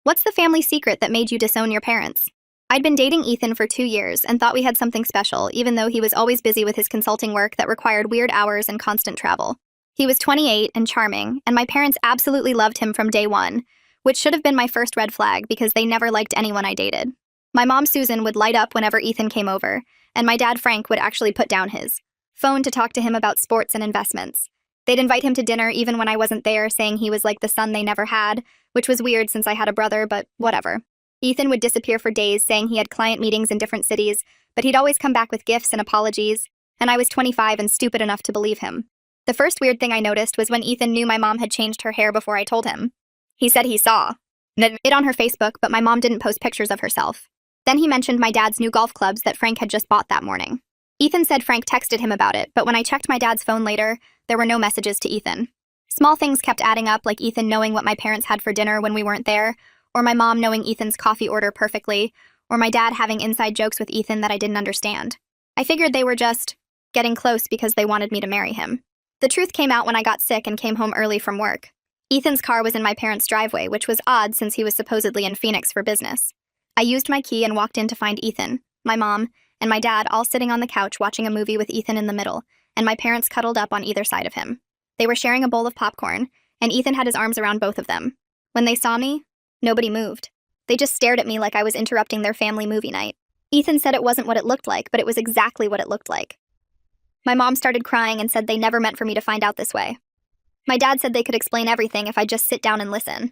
What's the family secret that made you disown your parents? I'd been dating Ethan for 2 years and thought we had something special, even though he was always busy with his consulting work that required weird hours and constant travel. He was 28 and charming, and my parents absolutely loved him from day one, which should have been my first red flag because they never liked anyone I dated. My mom, Susan, would light up whenever Ethan came over, and my dad, Frank, would actually put down his phone to talk to him about sports and investments. They'd invite him to dinner even when I wasn't there, saying he was like the son they never had, which was weird since I had a brother, but whatever. Ethan would disappear for days, saying he had client meetings in different cities, but he'd always come back with gifts and apologies, and I was 25 and stupid enough to believe him. The first weird thing I noticed was when Ethan knew my mom had changed her hair before I told him. He said he saw it on her Facebook, but my mom didn't post pictures of herself. Then he mentioned my dad's new golf clubs that Frank had just bought that morning. Ethan said Frank texted him about it, but when I checked my dad's phone later, there were no messages to Ethan. Small things kept adding up, like Ethan knowing what my parents had for dinner when we weren't there, or my mom knowing Ethan's coffee order perfectly, or my dad having inside jokes with Ethan that I didn't understand. I figured they were just getting close because they wanted me to marry him. The truth came out when I got sick and came home early from work. Ethan's car was in my parents' driveway, which was odd since he was supposedly in Phoenix for business. I used my key and walked in to find Ethan, my mom, and my dad all sitting on the couch watching a movie with Ethan in the middle, and my parents cuddled up on either side of him. They were sharing a bowl of popcorn, and Ethan had his arms around both of them. When they saw me, nobody moved. They just stared at me like I was interrupting their family movie night. Ethan said it wasn't what it looked like, but it was exactly what it looked like. My mom started crying and said they never meant for me to find out this way. My dad said they could explain everything if I just sit down and listen.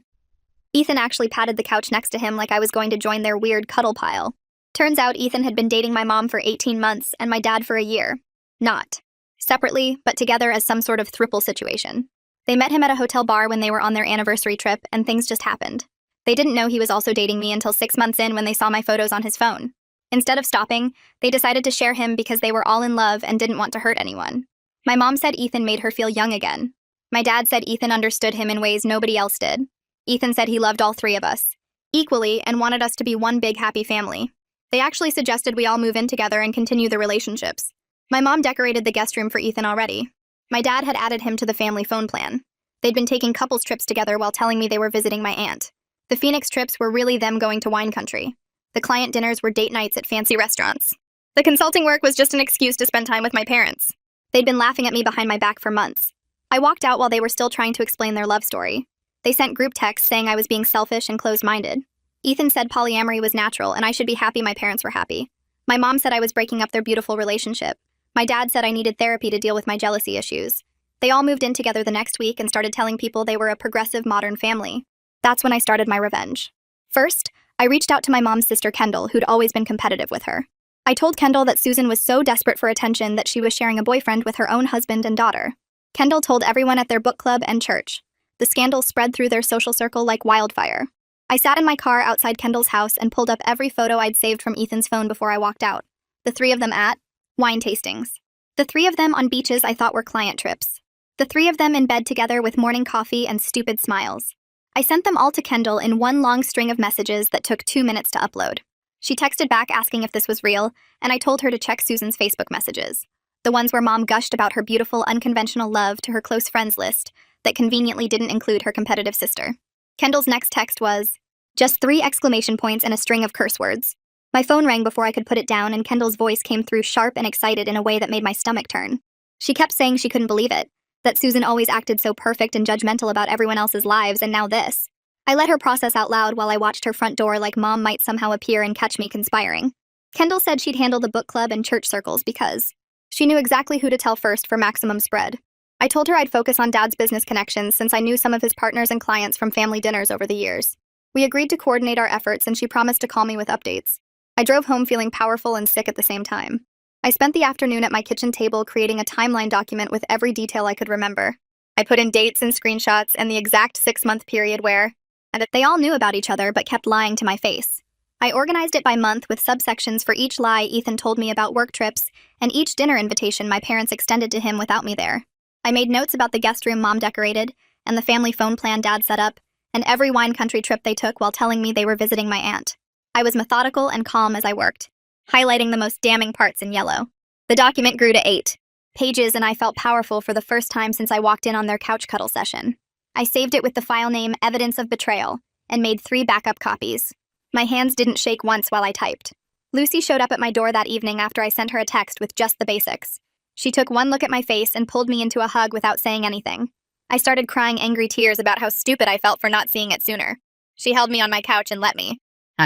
Ethan actually patted the couch next to him like I was going to join their weird cuddle pile. Turns out Ethan had been dating my mom for 18 months and my dad for a year. Not separately, but together as some sort of throuple situation. They met him at a hotel bar when they were on their anniversary trip, and things just happened. They didn't know he was also dating me until 6 months in when they saw my photos on his phone. Instead of stopping, they decided to share him because they were all in love and didn't want to hurt anyone. My mom said Ethan made her feel young again. My dad said Ethan understood him in ways nobody else did. Ethan said he loved all three of us equally and wanted us to be one big happy family. They actually suggested we all move in together and continue the relationships. My mom decorated the guest room for Ethan already. My dad had added him to the family phone plan. They'd been taking couples trips together while telling me they were visiting my aunt. The Phoenix trips were really them going to wine country. The client dinners were date nights at fancy restaurants. The consulting work was just an excuse to spend time with my parents. They'd been laughing at me behind my back for months. I walked out while they were still trying to explain their love story. They sent group texts saying I was being selfish and closed-minded. Ethan said polyamory was natural and I should be happy my parents were happy. My mom said I was breaking up their beautiful relationship. My dad said I needed therapy to deal with my jealousy issues. They all moved in together the next week and started telling people they were a progressive modern family. That's when I started my revenge. First, I reached out to my mom's sister Kendall, who'd always been competitive with her. I told Kendall that Susan was so desperate for attention that she was sharing a boyfriend with her own husband and daughter. Kendall told everyone at their book club and church. The scandal spread through their social circle like wildfire. I sat in my car outside Kendall's house and pulled up every photo I'd saved from Ethan's phone before I walked out. The three of them at wine tastings. The three of them on beaches I thought were client trips. The three of them in bed together with morning coffee and stupid smiles. I sent them all to Kendall in one long string of messages that took 2 minutes to upload. She texted back asking if this was real, and I told her to check Susan's Facebook messages. The ones where Mom gushed about her beautiful, unconventional love to her close friends list that conveniently didn't include her competitive sister. Kendall's next text was just 3 exclamation points and a string of curse words. My phone rang before I could put it down, and Kendall's voice came through sharp and excited in a way that made my stomach turn. She kept saying she couldn't believe it, that Susan always acted so perfect and judgmental about everyone else's lives, and now this. I let her process out loud while I watched her front door like Mom might somehow appear and catch me conspiring. Kendall said she'd handle the book club and church circles because she knew exactly who to tell first for maximum spread. I told her I'd focus on Dad's business connections since I knew some of his partners and clients from family dinners over the years. We agreed to coordinate our efforts, and she promised to call me with updates. I drove home feeling powerful and sick at the same time. I spent the afternoon at my kitchen table creating a timeline document with every detail I could remember. I put in dates and screenshots and the exact 6-month period where, and that they all knew about each other but kept lying to my face. I organized it by month with subsections for each lie Ethan told me about work trips and each dinner invitation my parents extended to him without me there. I made notes about the guest room Mom decorated and the family phone plan Dad set up and every wine country trip they took while telling me they were visiting my aunt. I was methodical and calm as I worked, highlighting the most damning parts in yellow. The document grew to 8 pages and I felt powerful for the first time since I walked in on their couch cuddle session. I saved it with the file name Evidence of Betrayal and made 3 backup copies. My hands didn't shake once while I typed. Lucy showed up at my door that evening after I sent her a text with just the basics. She took one look at my face and pulled me into a hug without saying anything. I started crying angry tears about how stupid I felt for not seeing it sooner. She held me on my couch and let me.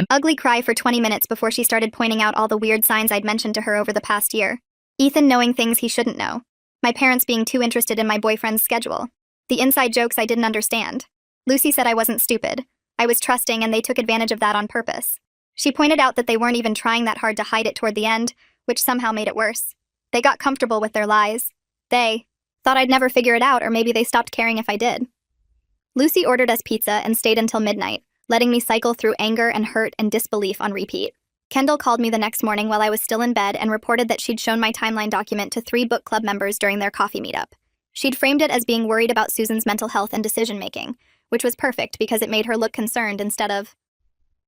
Ugly cry for 20 minutes before she started pointing out all the weird signs I'd mentioned to her over the past year. Ethan knowing things he shouldn't know. My parents being too interested in my boyfriend's schedule. The inside jokes I didn't understand. Lucy said I wasn't stupid. I was trusting and they took advantage of that on purpose. She pointed out that they weren't even trying that hard to hide it toward the end, which somehow made it worse. They got comfortable with their lies. They thought I'd never figure it out, or maybe they stopped caring if I did. Lucy ordered us pizza and stayed until midnight, letting me cycle through anger and hurt and disbelief on repeat. Kendall called me the next morning while I was still in bed and reported that she'd shown my timeline document to 3 book club members during their coffee meetup. She'd framed it as being worried about Susan's mental health and decision-making, which was perfect because it made her look concerned instead of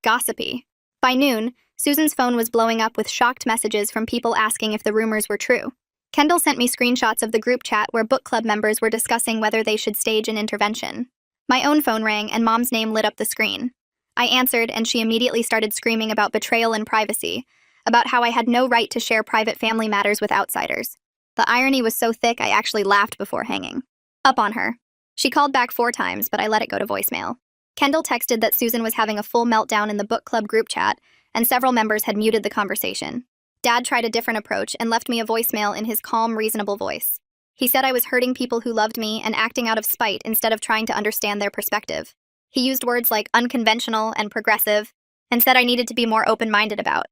gossipy. By noon, Susan's phone was blowing up with shocked messages from people asking if the rumors were true. Kendall sent me screenshots of the group chat where book club members were discussing whether they should stage an intervention. My own phone rang and Mom's name lit up the screen. I answered and she immediately started screaming about betrayal and privacy, about how I had no right to share private family matters with outsiders. The irony was so thick I actually laughed before hanging up on her. She called back 4 times, but I let it go to voicemail. Kendall texted that Susan was having a full meltdown in the book club group chat, and several members had muted the conversation. Dad tried a different approach and left me a voicemail in his calm, reasonable voice. He said I was hurting people who loved me and acting out of spite instead of trying to understand their perspective. He used words like unconventional and progressive, and said I needed to be more open-minded about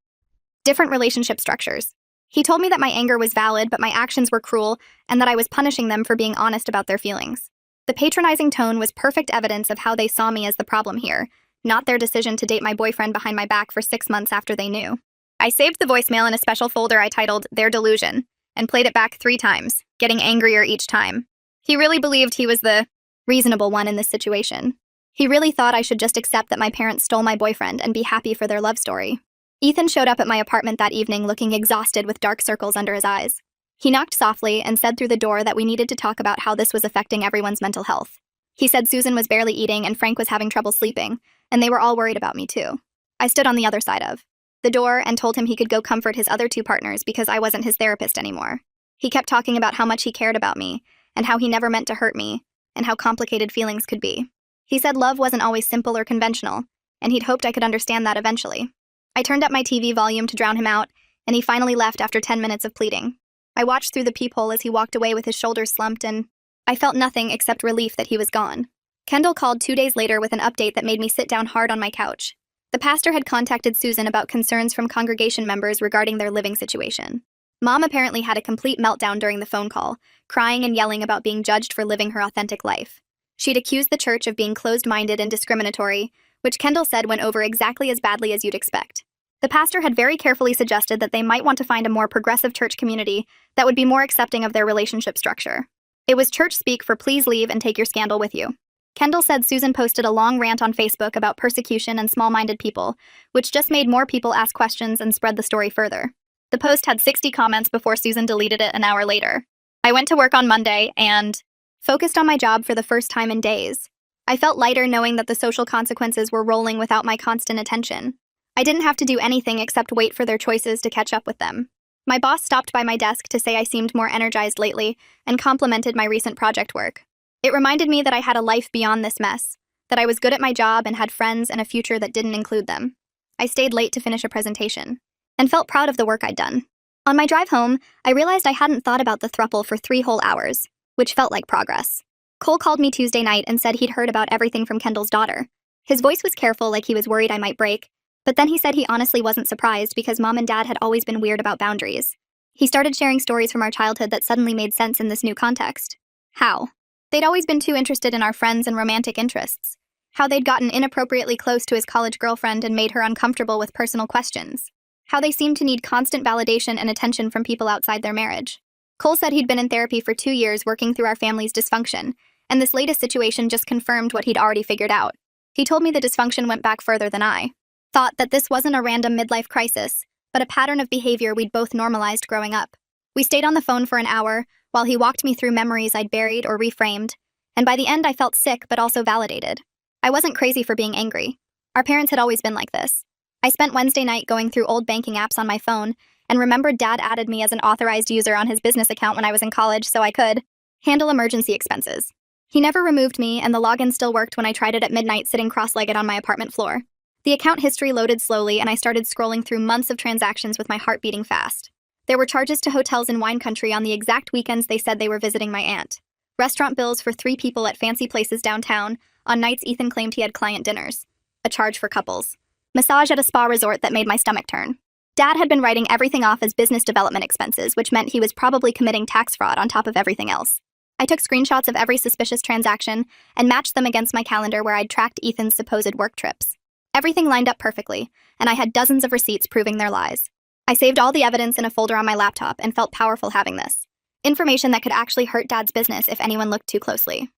different relationship structures. He told me that my anger was valid, but my actions were cruel, and that I was punishing them for being honest about their feelings. The patronizing tone was perfect evidence of how they saw me as the problem here, not their decision to date my boyfriend behind my back for 6 months after they knew. I saved the voicemail in a special folder I titled Their Delusion, and played it back 3 times, getting angrier each time. He really believed he was the reasonable one in this situation. He really thought I should just accept that my parents stole my boyfriend and be happy for their love story. Ethan showed up at my apartment that evening looking exhausted with dark circles under his eyes. He knocked softly and said through the door that we needed to talk about how this was affecting everyone's mental health. He said Susan was barely eating and Frank was having trouble sleeping, and they were all worried about me too. I stood on the other side of the door and told him he could go comfort his other 2 partners because I wasn't his therapist anymore. He kept talking about how much he cared about me, and how he never meant to hurt me, and how complicated feelings could be. He said love wasn't always simple or conventional, and he'd hoped I could understand that eventually. I turned up my TV volume to drown him out, and he finally left after 10 minutes of pleading. I watched through the peephole as he walked away with his shoulders slumped, and I felt nothing except relief that he was gone. Kendall called 2 days later with an update that made me sit down hard on my couch. The pastor had contacted Susan about concerns from congregation members regarding their living situation. Mom apparently had a complete meltdown during the phone call, crying and yelling about being judged for living her authentic life. She'd accused the church of being closed-minded and discriminatory, which Kendall said went over exactly as badly as you'd expect. The pastor had very carefully suggested that they might want to find a more progressive church community that would be more accepting of their relationship structure. It was church speak for please leave and take your scandal with you. Kendall said Susan posted a long rant on Facebook about persecution and small-minded people, which just made more people ask questions and spread the story further. The post had 60 comments before Susan deleted it an hour later. I went to work on Monday and focused on my job for the first time in days. I felt lighter knowing that the social consequences were rolling without my constant attention. I didn't have to do anything except wait for their choices to catch up with them. My boss stopped by my desk to say I seemed more energized lately and complimented my recent project work. It reminded me that I had a life beyond this mess, that I was good at my job and had friends and a future that didn't include them. I stayed late to finish a presentation and felt proud of the work I'd done. On my drive home, I realized I hadn't thought about the throuple for 3 whole hours, which felt like progress. Cole called me Tuesday night and said he'd heard about everything from Kendall's daughter. His voice was careful, like he was worried I might break, but then he said he honestly wasn't surprised because Mom and Dad had always been weird about boundaries. He started sharing stories from our childhood that suddenly made sense in this new context. How? They'd always been too interested in our friends and romantic interests. How they'd gotten inappropriately close to his college girlfriend and made her uncomfortable with personal questions. How they seemed to need constant validation and attention from people outside their marriage. Cole said he'd been in therapy for 2 years working through our family's dysfunction, and this latest situation just confirmed what he'd already figured out. He told me the dysfunction went back further than I thought, that this wasn't a random midlife crisis, but a pattern of behavior we'd both normalized growing up. We stayed on the phone for an hour while he walked me through memories I'd buried or reframed, and by the end I felt sick but also validated. I wasn't crazy for being angry. Our parents had always been like this. I spent Wednesday night going through old banking apps on my phone and remembered Dad added me as an authorized user on his business account when I was in college so I could handle emergency expenses. He never removed me, and the login still worked when I tried it at midnight sitting cross-legged on my apartment floor. The account history loaded slowly, and I started scrolling through months of transactions with my heart beating fast. There were charges to hotels in wine country on the exact weekends they said they were visiting my aunt. Restaurant bills for 3 people at fancy places downtown, on nights Ethan claimed he had client dinners. A charge for couples. Massage at a spa resort that made my stomach turn. Dad had been writing everything off as business development expenses, which meant he was probably committing tax fraud on top of everything else. I took screenshots of every suspicious transaction and matched them against my calendar where I'd tracked Ethan's supposed work trips. Everything lined up perfectly, and I had dozens of receipts proving their lies. I saved all the evidence in a folder on my laptop and felt powerful having this. Information that could actually hurt Dad's business if anyone looked too closely.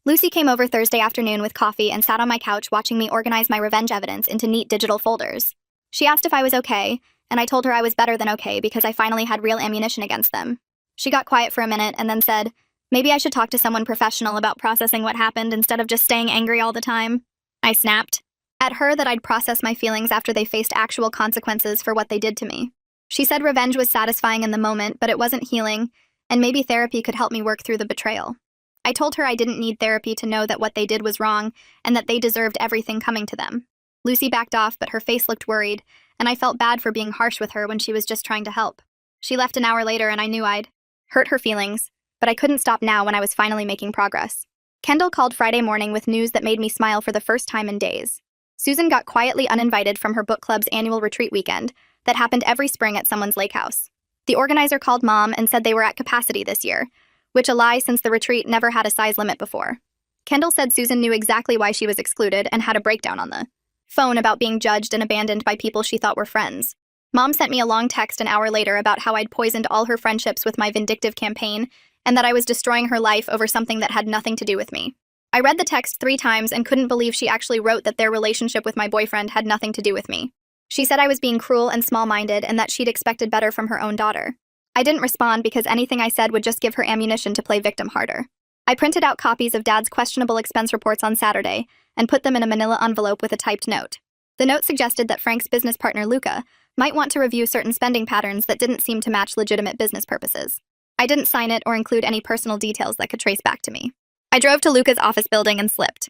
Lucy came over Thursday afternoon with coffee and sat on my couch watching me organize my revenge evidence into neat digital folders. She asked if I was okay, and I told her I was better than okay because I finally had real ammunition against them. She got quiet for a minute and then said, "Maybe I should talk to someone professional about processing what happened instead of just staying angry all the time." I snapped at her that I'd process my feelings after they faced actual consequences for what they did to me. She said revenge was satisfying in the moment, but it wasn't healing, and maybe therapy could help me work through the betrayal. I told her I didn't need therapy to know that what they did was wrong and that they deserved everything coming to them. Lucy backed off, but her face looked worried, and I felt bad for being harsh with her when she was just trying to help. She left an hour later, and I knew I'd hurt her feelings, but I couldn't stop now when I was finally making progress. Kendall called Friday morning with news that made me smile for the first time in days. Susan got quietly uninvited from her book club's annual retreat weekend that happened every spring at someone's lake house. The organizer called Mom and said they were at capacity this year, which a lie since the retreat never had a size limit before. Kendall said Susan knew exactly why she was excluded and had a breakdown on the phone about being judged and abandoned by people she thought were friends. Mom sent me a long text an hour later about how I'd poisoned all her friendships with my vindictive campaign and that I was destroying her life over something that had nothing to do with me. I read the text 3 times and couldn't believe she actually wrote that their relationship with my boyfriend had nothing to do with me. She said I was being cruel and small-minded and that she'd expected better from her own daughter. I didn't respond because anything I said would just give her ammunition to play victim harder. I printed out copies of Dad's questionable expense reports on Saturday and put them in a manila envelope with a typed note. The note suggested that Frank's business partner, Luca, might want to review certain spending patterns that didn't seem to match legitimate business purposes. I didn't sign it or include any personal details that could trace back to me. I drove to Luca's office building and slipped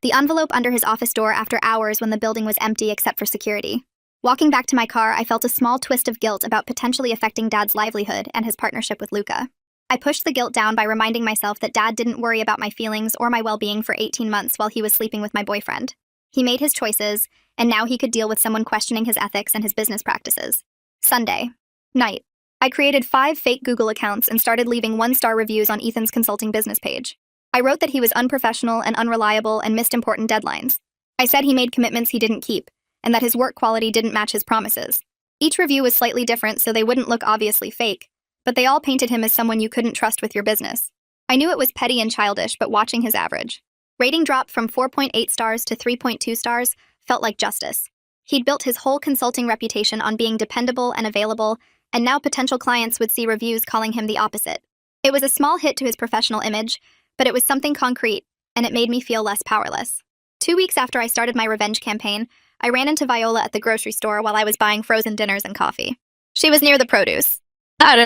the envelope under his office door after hours when the building was empty except for security. Walking back to my car, I felt a small twist of guilt about potentially affecting Dad's livelihood and his partnership with Luca. I pushed the guilt down by reminding myself that Dad didn't worry about my feelings or my well-being for 18 months while he was sleeping with my boyfriend. He made his choices, and now he could deal with someone questioning his ethics and his business practices. Sunday night. I created 5 fake Google accounts and started leaving 1-star reviews on Ethan's consulting business page. I wrote that he was unprofessional and unreliable and missed important deadlines. I said he made commitments he didn't keep, and that his work quality didn't match his promises. Each review was slightly different so they wouldn't look obviously fake, but they all painted him as someone you couldn't trust with your business. I knew it was petty and childish, but watching his average rating drop from 4.8 stars to 3.2 stars felt like justice. He'd built his whole consulting reputation on being dependable and available, and now potential clients would see reviews calling him the opposite. It was a small hit to his professional image, but it was something concrete, and it made me feel less powerless. 2 weeks after I started my revenge campaign, I ran into Viola at the grocery store while I was buying frozen dinners and coffee. She was near the produce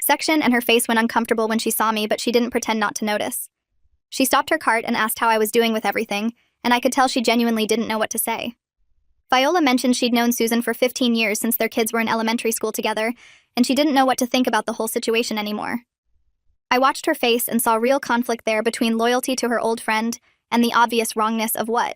section, and her face went uncomfortable when she saw me, but she didn't pretend not to notice. She stopped her cart and asked how I was doing with everything, and I could tell she genuinely didn't know what to say. Viola mentioned she'd known Susan for 15 years since their kids were in elementary school together, and she didn't know what to think about the whole situation anymore. I watched her face and saw real conflict there between loyalty to her old friend and the obvious wrongness of what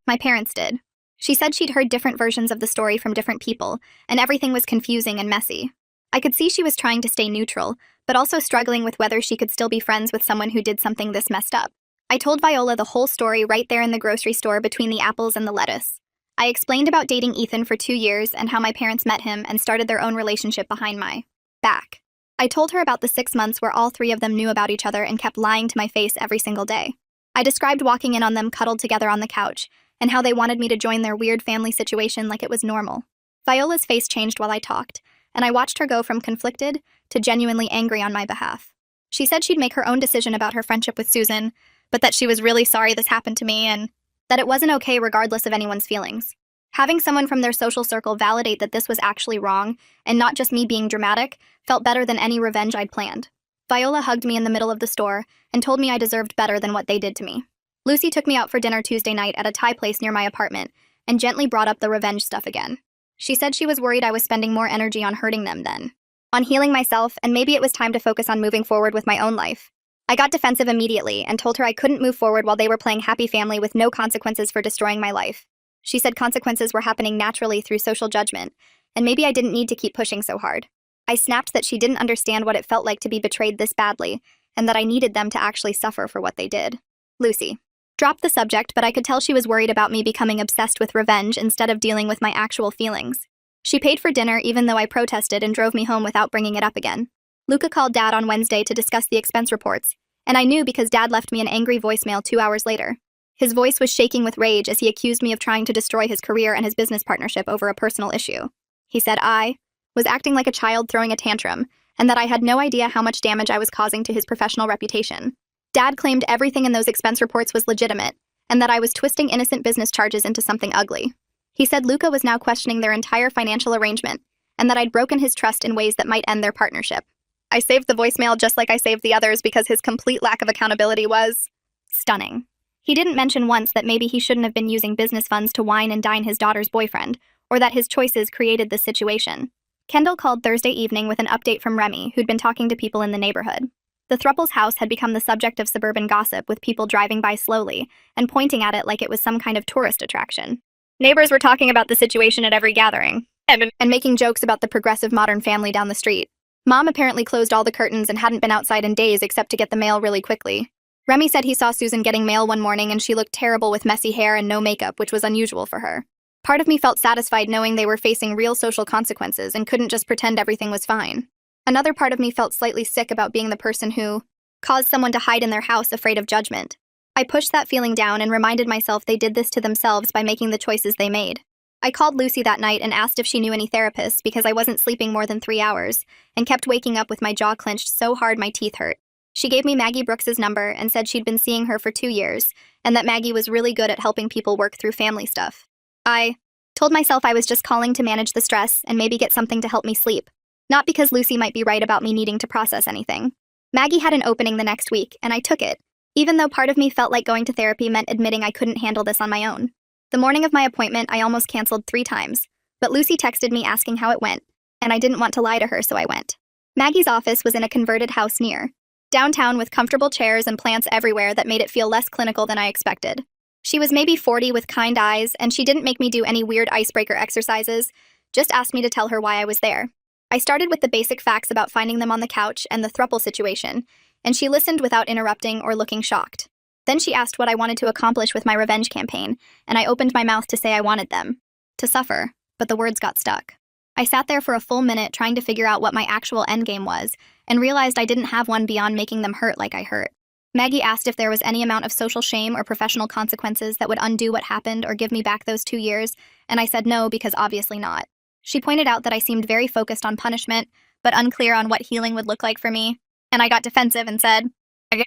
my parents did. She said she'd heard different versions of the story from different people, and everything was confusing and messy. I could see she was trying to stay neutral, but also struggling with whether she could still be friends with someone who did something this messed up. I told Viola the whole story right there in the grocery store between the apples and the lettuce. I explained about dating Ethan for 2 years and how my parents met him and started their own relationship behind my back. I told her about the 6 months where all 3 of them knew about each other and kept lying to my face every single day. I described walking in on them cuddled together on the couch and how they wanted me to join their weird family situation like it was normal. Viola's face changed while I talked, and I watched her go from conflicted to genuinely angry on my behalf. She said she'd make her own decision about her friendship with Susan, but that she was really sorry this happened to me and that it wasn't okay regardless of anyone's feelings. Having someone from their social circle validate that this was actually wrong, and not just me being dramatic, felt better than any revenge I'd planned. Viola hugged me in the middle of the store and told me I deserved better than what they did to me. Lucy took me out for dinner Tuesday night at a Thai place near my apartment and gently brought up the revenge stuff again. She said she was worried I was spending more energy on hurting them than on healing myself, and maybe it was time to focus on moving forward with my own life. I got defensive immediately and told her I couldn't move forward while they were playing happy family with no consequences for destroying my life. She said consequences were happening naturally through social judgment, and maybe I didn't need to keep pushing so hard. I snapped that she didn't understand what it felt like to be betrayed this badly, and that I needed them to actually suffer for what they did. Lucy dropped the subject, but I could tell she was worried about me becoming obsessed with revenge instead of dealing with my actual feelings. She paid for dinner even though I protested and drove me home without bringing it up again. Luca called Dad on Wednesday to discuss the expense reports, and I knew because Dad left me an angry voicemail 2 hours later. His voice was shaking with rage as he accused me of trying to destroy his career and his business partnership over a personal issue. He said I was acting like a child throwing a tantrum, and that I had no idea how much damage I was causing to his professional reputation. Dad claimed everything in those expense reports was legitimate, and that I was twisting innocent business charges into something ugly. He said Luca was now questioning their entire financial arrangement, and that I'd broken his trust in ways that might end their partnership. I saved the voicemail just like I saved the others because his complete lack of accountability was stunning. He didn't mention once that maybe he shouldn't have been using business funds to wine and dine his daughter's boyfriend, or that his choices created this situation. Kendall called Thursday evening with an update from Remy, who'd been talking to people in the neighborhood. The throuple's house had become the subject of suburban gossip, with people driving by slowly and pointing at it like it was some kind of tourist attraction. Neighbors were talking about the situation at every gathering, and making jokes about the progressive modern family down the street. Mom apparently closed all the curtains and hadn't been outside in days except to get the mail really quickly. Remy said he saw Susan getting mail one morning and she looked terrible with messy hair and no makeup, which was unusual for her. Part of me felt satisfied knowing they were facing real social consequences and couldn't just pretend everything was fine. Another part of me felt slightly sick about being the person who caused someone to hide in their house afraid of judgment. I pushed that feeling down and reminded myself they did this to themselves by making the choices they made. I called Lucy that night and asked if she knew any therapists because I wasn't sleeping more than 3 hours and kept waking up with my jaw clenched so hard my teeth hurt. She gave me Maggie Brooks's number and said she'd been seeing her for 2 years and that Maggie was really good at helping people work through family stuff. I told myself I was just calling to manage the stress and maybe get something to help me sleep. Not because Lucy might be right about me needing to process anything. Maggie had an opening the next week, and I took it, even though part of me felt like going to therapy meant admitting I couldn't handle this on my own. The morning of my appointment, I almost canceled 3 times, but Lucy texted me asking how it went, and I didn't want to lie to her, so I went. Maggie's office was in a converted house near downtown with comfortable chairs and plants everywhere that made it feel less clinical than I expected. She was maybe 40 with kind eyes, and she didn't make me do any weird icebreaker exercises, just asked me to tell her why I was there. I started with the basic facts about finding them on the couch and the throuple situation, and she listened without interrupting or looking shocked. Then she asked what I wanted to accomplish with my revenge campaign, and I opened my mouth to say I wanted them to suffer, but the words got stuck. I sat there for a full minute trying to figure out what my actual endgame was, and realized I didn't have one beyond making them hurt like I hurt. Maggie asked if there was any amount of social shame or professional consequences that would undo what happened or give me back those 2 years, and I said no because obviously not. She pointed out that I seemed very focused on punishment, but unclear on what healing would look like for me, and I got defensive and said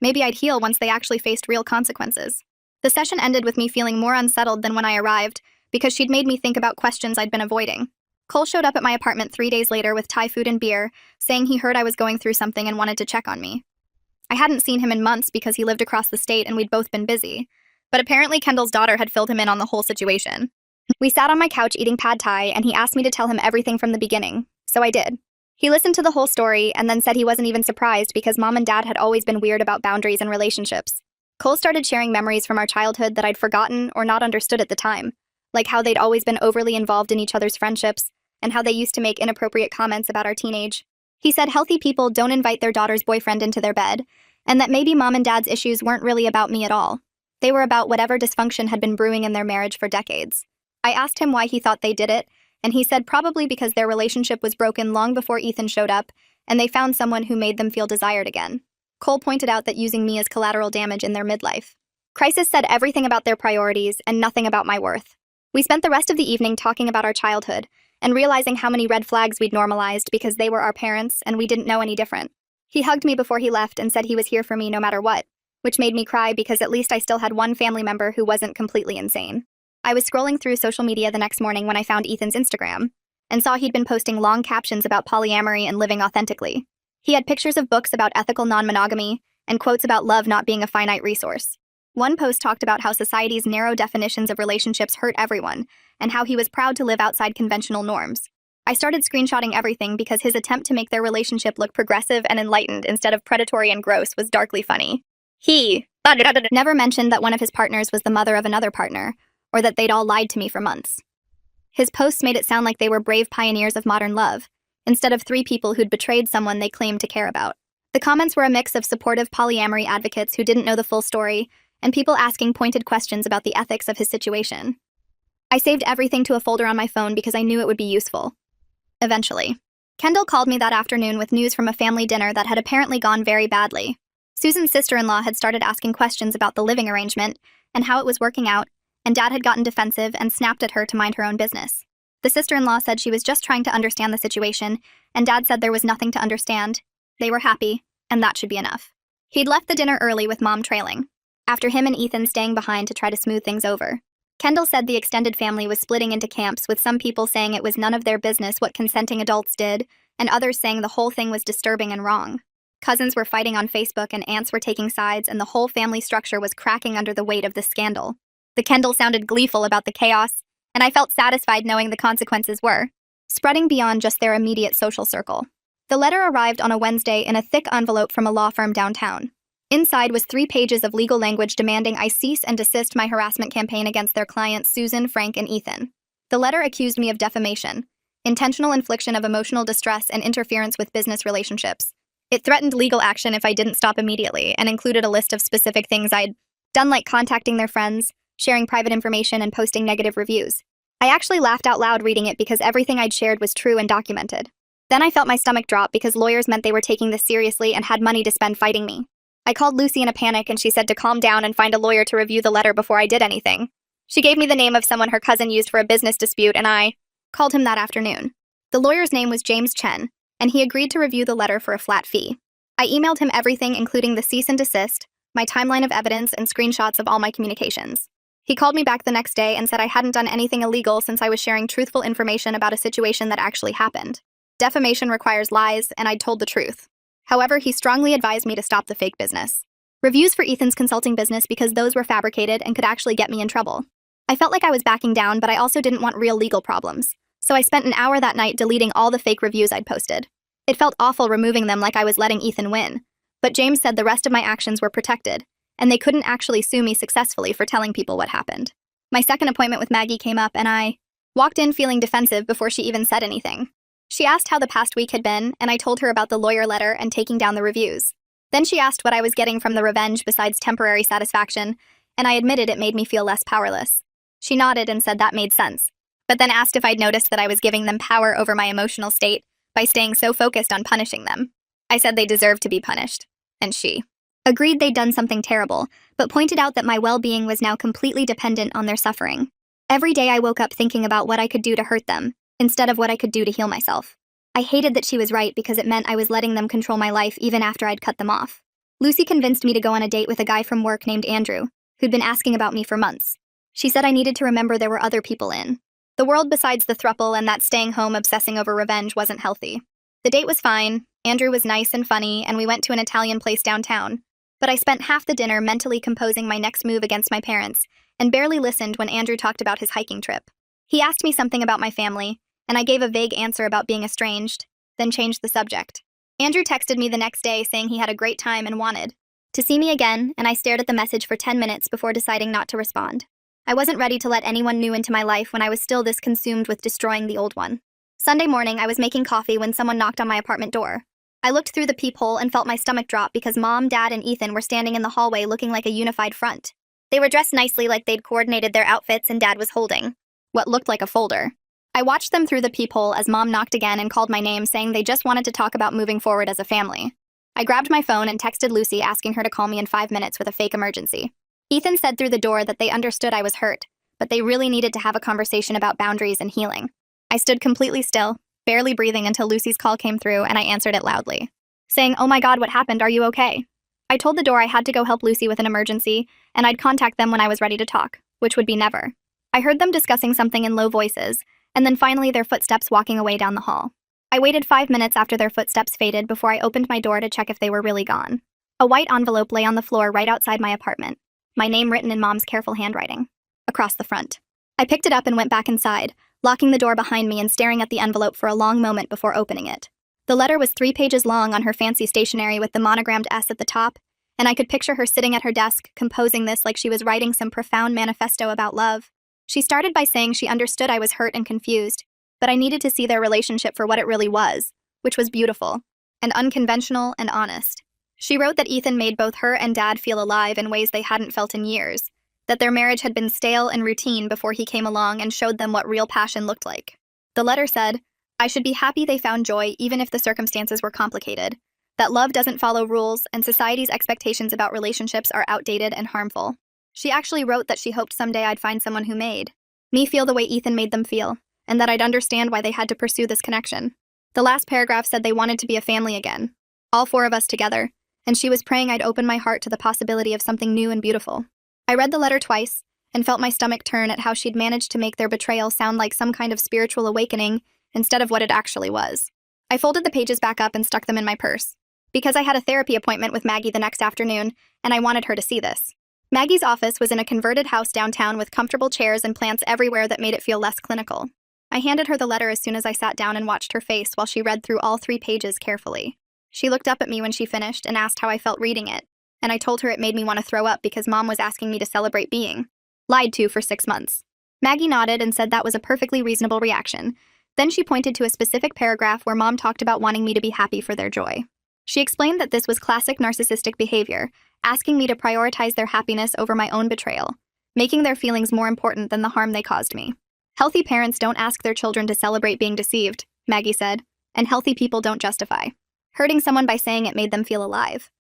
maybe I'd heal once they actually faced real consequences. The session ended with me feeling more unsettled than when I arrived, because she'd made me think about questions I'd been avoiding. Cole showed up at my apartment 3 days later with Thai food and beer, saying he heard I was going through something and wanted to check on me. I hadn't seen him in months because he lived across the state and we'd both been busy, but apparently Kendall's daughter had filled him in on the whole situation. We sat on my couch eating pad thai, and he asked me to tell him everything from the beginning, so I did. He listened to the whole story and then said he wasn't even surprised because Mom and Dad had always been weird about boundaries and relationships. Cole started sharing memories from our childhood that I'd forgotten or not understood at the time, like how they'd always been overly involved in each other's friendships and how they used to make inappropriate comments about our teenage. He said healthy people don't invite their daughter's boyfriend into their bed, and that maybe Mom and Dad's issues weren't really about me at all. They were about whatever dysfunction had been brewing in their marriage for decades. I asked him why he thought they did it, and he said probably because their relationship was broken long before Ethan showed up, and they found someone who made them feel desired again. Cole pointed out that using me as collateral damage in their midlife. Crisis said everything about their priorities and nothing about my worth. We spent the rest of the evening talking about our childhood, and realizing how many red flags we'd normalized because they were our parents and we didn't know any different. He hugged me before he left and said he was here for me no matter what, which made me cry because at least I still had one family member who wasn't completely insane. I was scrolling through social media the next morning when I found Ethan's Instagram and saw he'd been posting long captions about polyamory and living authentically. He had pictures of books about ethical non-monogamy and quotes about love not being a finite resource. One post talked about how society's narrow definitions of relationships hurt everyone and how he was proud to live outside conventional norms. I started screenshotting everything because his attempt to make their relationship look progressive and enlightened instead of predatory and gross was darkly funny. He never mentioned that one of his partners was the mother of another partner, or that they'd all lied to me for months. His posts made it sound like they were brave pioneers of modern love, instead of three people who'd betrayed someone they claimed to care about. The comments were a mix of supportive polyamory advocates who didn't know the full story, and people asking pointed questions about the ethics of his situation. I saved everything to a folder on my phone because I knew it would be useful. Eventually. Kendall called me that afternoon with news from a family dinner that had apparently gone very badly. Susan's sister-in-law had started asking questions about the living arrangement and how it was working out, and Dad had gotten defensive and snapped at her to mind her own business. The sister-in-law said she was just trying to understand the situation, and Dad said there was nothing to understand. They were happy, and that should be enough. He'd left the dinner early with Mom trailing, after him and Ethan staying behind to try to smooth things over. Kendall said the extended family was splitting into camps, with some people saying it was none of their business what consenting adults did, and others saying the whole thing was disturbing and wrong. Cousins were fighting on Facebook and aunts were taking sides, and the whole family structure was cracking under the weight of the scandal. The Kendall sounded gleeful about the chaos, and I felt satisfied knowing the consequences were spreading beyond just their immediate social circle. The letter arrived on a Wednesday in a thick envelope from a law firm downtown. Inside was 3 pages of legal language demanding I cease and desist my harassment campaign against their clients Susan, Frank, and Ethan. The letter accused me of defamation, intentional infliction of emotional distress, and interference with business relationships. It threatened legal action if I didn't stop immediately, and included a list of specific things I'd done, like contacting their friends, sharing private information, and posting negative reviews. I actually laughed out loud reading it because everything I'd shared was true and documented. Then I felt my stomach drop because lawyers meant they were taking this seriously and had money to spend fighting me. I called Lucy in a panic and she said to calm down and find a lawyer to review the letter before I did anything. She gave me the name of someone her cousin used for a business dispute, and I called him that afternoon. The lawyer's name was James Chen, and he agreed to review the letter for a flat fee. I emailed him everything, including the cease and desist, my timeline of evidence, and screenshots of all my communications. He called me back the next day and said I hadn't done anything illegal since I was sharing truthful information about a situation that actually happened. Defamation requires lies, and I'd told the truth. However, he strongly advised me to stop the fake business. Reviews for Ethan's consulting business because those were fabricated and could actually get me in trouble. I felt like I was backing down, but I also didn't want real legal problems. So I spent an hour that night deleting all the fake reviews I'd posted. It felt awful removing them, like I was letting Ethan win. But James said the rest of my actions were protected, and they couldn't actually sue me successfully for telling people what happened. My second appointment with Maggie came up, and I walked in feeling defensive before she even said anything. She asked how the past week had been, and I told her about the lawyer letter and taking down the reviews. Then she asked what I was getting from the revenge besides temporary satisfaction, and I admitted it made me feel less powerless. She nodded and said that made sense, but then asked if I'd noticed that I was giving them power over my emotional state by staying so focused on punishing them. I said they deserved to be punished, and she agreed they'd done something terrible, but pointed out that my well-being was now completely dependent on their suffering. Every day I woke up thinking about what I could do to hurt them, instead of what I could do to heal myself. I hated that she was right because it meant I was letting them control my life even after I'd cut them off. Lucy convinced me to go on a date with a guy from work named Andrew, who'd been asking about me for months. She said I needed to remember there were other people in the world besides the throuple, and that staying home obsessing over revenge wasn't healthy. The date was fine, Andrew was nice and funny, and we went to an Italian place downtown. But I spent half the dinner mentally composing my next move against my parents, and barely listened when Andrew talked about his hiking trip. He asked me something about my family, and I gave a vague answer about being estranged, then changed the subject. Andrew texted me the next day saying he had a great time and wanted to see me again, and I stared at the message for 10 minutes before deciding not to respond. I wasn't ready to let anyone new into my life when I was still this consumed with destroying the old one. Sunday morning, I was making coffee when someone knocked on my apartment door. I looked through the peephole and felt my stomach drop because Mom, Dad, and Ethan were standing in the hallway looking like a unified front. They were dressed nicely, like they'd coordinated their outfits, and Dad was holding what looked like a folder. I watched them through the peephole as Mom knocked again and called my name, saying they just wanted to talk about moving forward as a family. I grabbed my phone and texted Lucy asking her to call me in 5 minutes with a fake emergency. Ethan said through the door that they understood I was hurt, but they really needed to have a conversation about boundaries and healing. I stood completely still, barely breathing until Lucy's call came through, and I answered it loudly, saying, "Oh my God, what happened? Are you okay?" I told the door I had to go help Lucy with an emergency, and I'd contact them when I was ready to talk, which would be never. I heard them discussing something in low voices, and then finally their footsteps walking away down the hall. I waited 5 minutes after their footsteps faded before I opened my door to check if they were really gone. A white envelope lay on the floor right outside my apartment, my name written in Mom's careful handwriting, across the front. I picked it up and went back inside, locking the door behind me and staring at the envelope for a long moment before opening it. The letter was 3 pages long on her fancy stationery with the monogrammed S at the top, and I could picture her sitting at her desk, composing this like she was writing some profound manifesto about love. She started by saying she understood I was hurt and confused, but I needed to see their relationship for what it really was, which was beautiful, and unconventional and honest. She wrote that Ethan made both her and Dad feel alive in ways they hadn't felt in years, that their marriage had been stale and routine before he came along and showed them what real passion looked like. The letter said, I should be happy they found joy even if the circumstances were complicated, that love doesn't follow rules and society's expectations about relationships are outdated and harmful. She actually wrote that she hoped someday I'd find someone who made me feel the way Ethan made them feel, and that I'd understand why they had to pursue this connection. The last paragraph said they wanted to be a family again, all 4 of us together, and she was praying I'd open my heart to the possibility of something new and beautiful. I read the letter twice and felt my stomach turn at how she'd managed to make their betrayal sound like some kind of spiritual awakening instead of what it actually was. I folded the pages back up and stuck them in my purse, because I had a therapy appointment with Maggie the next afternoon, and I wanted her to see this. Maggie's office was in a converted house downtown with comfortable chairs and plants everywhere that made it feel less clinical. I handed her the letter as soon as I sat down and watched her face while she read through all 3 pages carefully. She looked up at me when she finished and asked how I felt reading it, and I told her it made me want to throw up because Mom was asking me to celebrate being lied to for 6 months. Maggie nodded and said that was a perfectly reasonable reaction. Then she pointed to a specific paragraph where Mom talked about wanting me to be happy for their joy. She explained that this was classic narcissistic behavior, asking me to prioritize their happiness over my own betrayal, making their feelings more important than the harm they caused me. Healthy parents don't ask their children to celebrate being deceived, Maggie said, and healthy people don't justify hurting someone by saying it made them feel alive.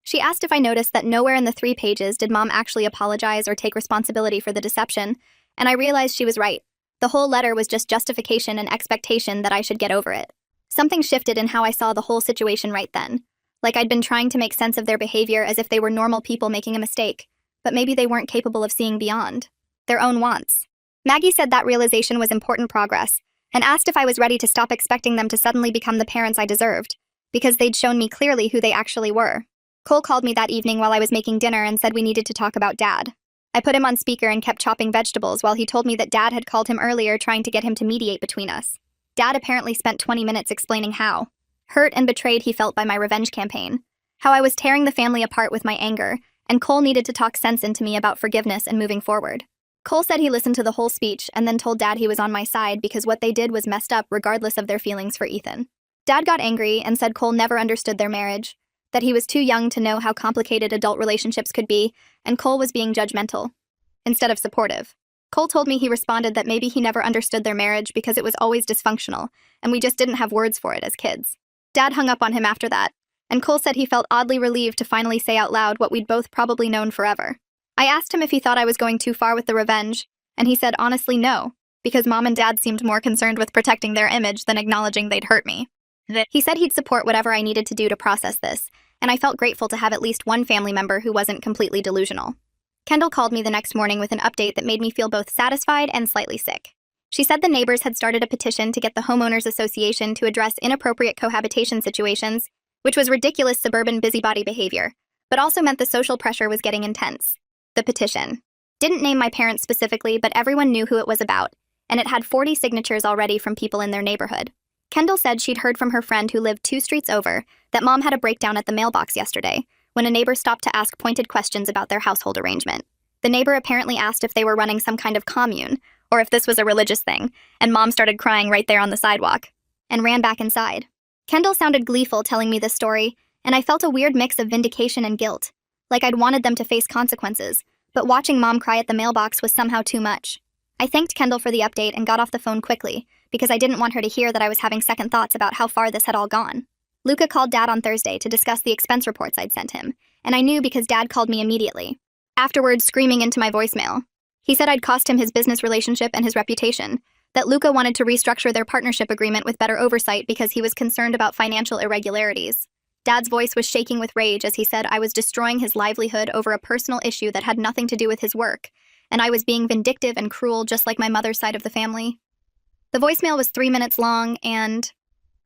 She asked if I noticed that nowhere in the 3 pages did Mom actually apologize or take responsibility for the deception, and I realized she was right. The whole letter was just justification and expectation that I should get over it. Something shifted in how I saw the whole situation right then, like I'd been trying to make sense of their behavior as if they were normal people making a mistake, but maybe they weren't capable of seeing beyond their own wants. Maggie said that realization was important progress, and asked if I was ready to stop expecting them to suddenly become the parents I deserved, because they'd shown me clearly who they actually were. Cole called me that evening while I was making dinner and said we needed to talk about Dad. I put him on speaker and kept chopping vegetables while he told me that Dad had called him earlier trying to get him to mediate between us. Dad apparently spent 20 minutes explaining how hurt and betrayed he felt by my revenge campaign, how I was tearing the family apart with my anger, and Cole needed to talk sense into me about forgiveness and moving forward. Cole said he listened to the whole speech and then told Dad he was on my side because what they did was messed up regardless of their feelings for Ethan. Dad got angry and said Cole never understood their marriage, that he was too young to know how complicated adult relationships could be, and Cole was being judgmental instead of supportive. Cole told me he responded that maybe he never understood their marriage because it was always dysfunctional, and we just didn't have words for it as kids. Dad hung up on him after that, and Cole said he felt oddly relieved to finally say out loud what we'd both probably known forever. I asked him if he thought I was going too far with the revenge, and he said honestly no, because Mom and Dad seemed more concerned with protecting their image than acknowledging they'd hurt me. He said he'd support whatever I needed to do to process this, and I felt grateful to have at least one family member who wasn't completely delusional. Kendall called me the next morning with an update that made me feel both satisfied and slightly sick. She said the neighbors had started a petition to get the Homeowners Association to address inappropriate cohabitation situations, which was ridiculous suburban busybody behavior, but also meant the social pressure was getting intense. The petition didn't name my parents specifically, but everyone knew who it was about, and it had 40 signatures already from people in their neighborhood. Kendall said she'd heard from her friend who lived 2 streets over that Mom had a breakdown at the mailbox yesterday when a neighbor stopped to ask pointed questions about their household arrangement. The neighbor apparently asked if they were running some kind of commune or if this was a religious thing, and Mom started crying right there on the sidewalk and ran back inside. Kendall sounded gleeful telling me this story, and I felt a weird mix of vindication and guilt, like I'd wanted them to face consequences, but watching Mom cry at the mailbox was somehow too much. I thanked Kendall for the update and got off the phone quickly, because I didn't want her to hear that I was having second thoughts about how far this had all gone. Luca called Dad on Thursday to discuss the expense reports I'd sent him, and I knew because Dad called me immediately, afterwards screaming into my voicemail. He said I'd cost him his business relationship and his reputation, that Luca wanted to restructure their partnership agreement with better oversight because he was concerned about financial irregularities. Dad's voice was shaking with rage as he said I was destroying his livelihood over a personal issue that had nothing to do with his work, and I was being vindictive and cruel just like my mother's side of the family. The voicemail was 3 minutes long and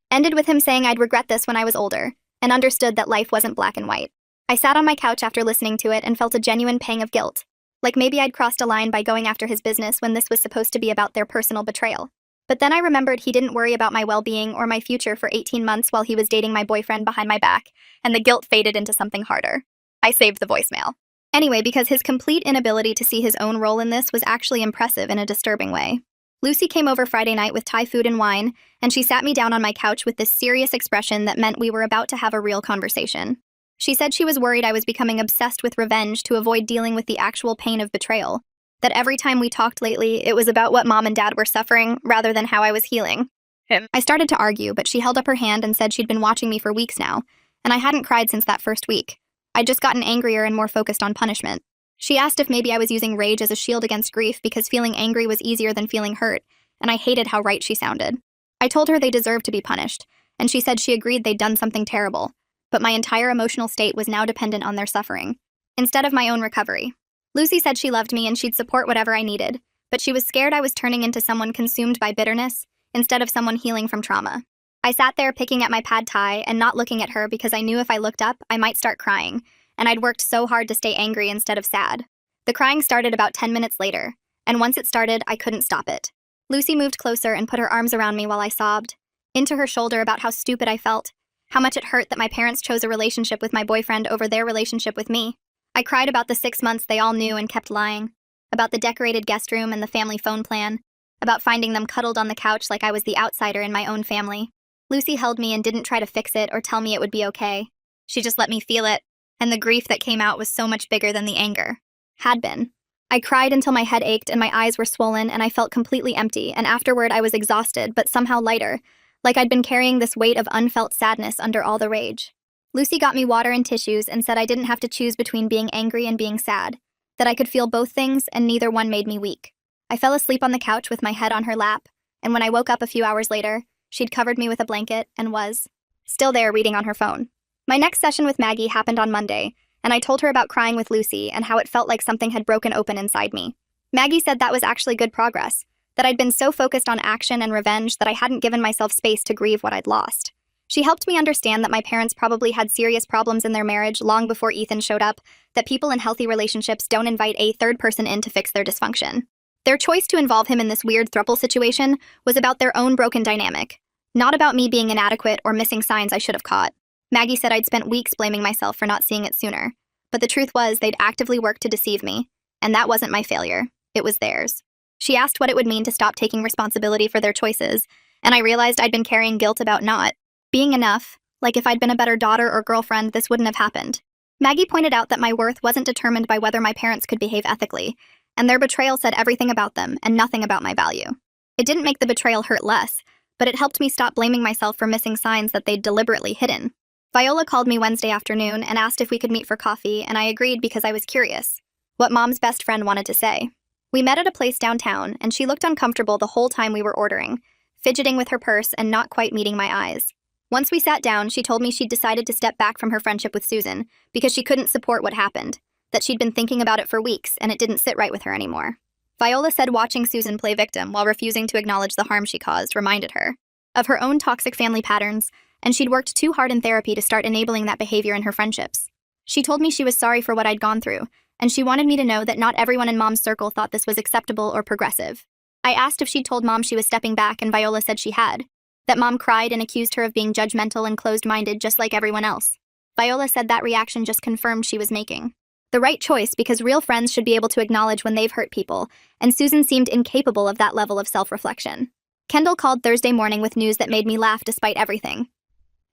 ended with him saying I'd regret this when I was older, and understood that life wasn't black and white. I sat on my couch after listening to it and felt a genuine pang of guilt, like maybe I'd crossed a line by going after his business when this was supposed to be about their personal betrayal. But then I remembered he didn't worry about my well-being or my future for 18 months while he was dating my boyfriend behind my back, and the guilt faded into something harder. I saved the voicemail. Anyway, because his complete inability to see his own role in this was actually impressive in a disturbing way. Lucy came over Friday night with Thai food and wine, and she sat me down on my couch with this serious expression that meant we were about to have a real conversation. She said she was worried I was becoming obsessed with revenge to avoid dealing with the actual pain of betrayal, that every time we talked lately, it was about what Mom and Dad were suffering rather than how I was healing him. I started to argue, but she held up her hand and said she'd been watching me for weeks now, and I hadn't cried since that first week. I'd just gotten angrier and more focused on punishment. She asked if maybe I was using rage as a shield against grief because feeling angry was easier than feeling hurt, and I hated how right she sounded. I told her they deserved to be punished, and she said she agreed they'd done something terrible, but my entire emotional state was now dependent on their suffering, instead of my own recovery. Lucy said she loved me and she'd support whatever I needed, but she was scared I was turning into someone consumed by bitterness instead of someone healing from trauma. I sat there picking at my pad thai and not looking at her because I knew if I looked up, I might start crying, and I'd worked so hard to stay angry instead of sad. The crying started about 10 minutes later, and once it started, I couldn't stop it. Lucy moved closer and put her arms around me while I sobbed, into her shoulder about how stupid I felt, how much it hurt that my parents chose a relationship with my boyfriend over their relationship with me. I cried about the 6 months they all knew and kept lying, about the decorated guest room and the family phone plan, about finding them cuddled on the couch like I was the outsider in my own family. Lucy held me and didn't try to fix it or tell me it would be okay. She just let me feel it, and the grief that came out was so much bigger than the anger. Had been. I cried until my head ached and my eyes were swollen and I felt completely empty, and afterward I was exhausted but somehow lighter, like I'd been carrying this weight of unfelt sadness under all the rage. Lucy got me water and tissues and said I didn't have to choose between being angry and being sad, that I could feel both things and neither one made me weak. I fell asleep on the couch with my head on her lap, and when I woke up a few hours later, she'd covered me with a blanket and was still there reading on her phone. My next session with Maggie happened on Monday, and I told her about crying with Lucy and how it felt like something had broken open inside me. Maggie said that was actually good progress, that I'd been so focused on action and revenge that I hadn't given myself space to grieve what I'd lost. She helped me understand that my parents probably had serious problems in their marriage long before Ethan showed up, that people in healthy relationships don't invite a third person in to fix their dysfunction. Their choice to involve him in this weird throuple situation was about their own broken dynamic, not about me being inadequate or missing signs I should have caught. Maggie said I'd spent weeks blaming myself for not seeing it sooner, but the truth was they'd actively worked to deceive me, and that wasn't my failure, it was theirs. She asked what it would mean to stop taking responsibility for their choices, and I realized I'd been carrying guilt about not being enough, like if I'd been a better daughter or girlfriend, this wouldn't have happened. Maggie pointed out that my worth wasn't determined by whether my parents could behave ethically, and their betrayal said everything about them and nothing about my value. It didn't make the betrayal hurt less, but it helped me stop blaming myself for missing signs that they'd deliberately hidden. Viola called me Wednesday afternoon and asked if we could meet for coffee, and I agreed because I was curious what Mom's best friend wanted to say. We met at a place downtown, and she looked uncomfortable the whole time we were ordering, fidgeting with her purse and not quite meeting my eyes. Once we sat down, she told me she'd decided to step back from her friendship with Susan because she couldn't support what happened, that she'd been thinking about it for weeks and it didn't sit right with her anymore. Viola said watching Susan play victim while refusing to acknowledge the harm she caused reminded her of her own toxic family patterns, and she'd worked too hard in therapy to start enabling that behavior in her friendships. She told me she was sorry for what I'd gone through, and she wanted me to know that not everyone in Mom's circle thought this was acceptable or progressive. I asked if she'd told Mom she was stepping back, and Viola said she had, that Mom cried and accused her of being judgmental and closed-minded just like everyone else. Viola said that reaction just confirmed she was making the right choice because real friends should be able to acknowledge when they've hurt people, and Susan seemed incapable of that level of self-reflection. Kendall called Thursday morning with news that made me laugh despite everything.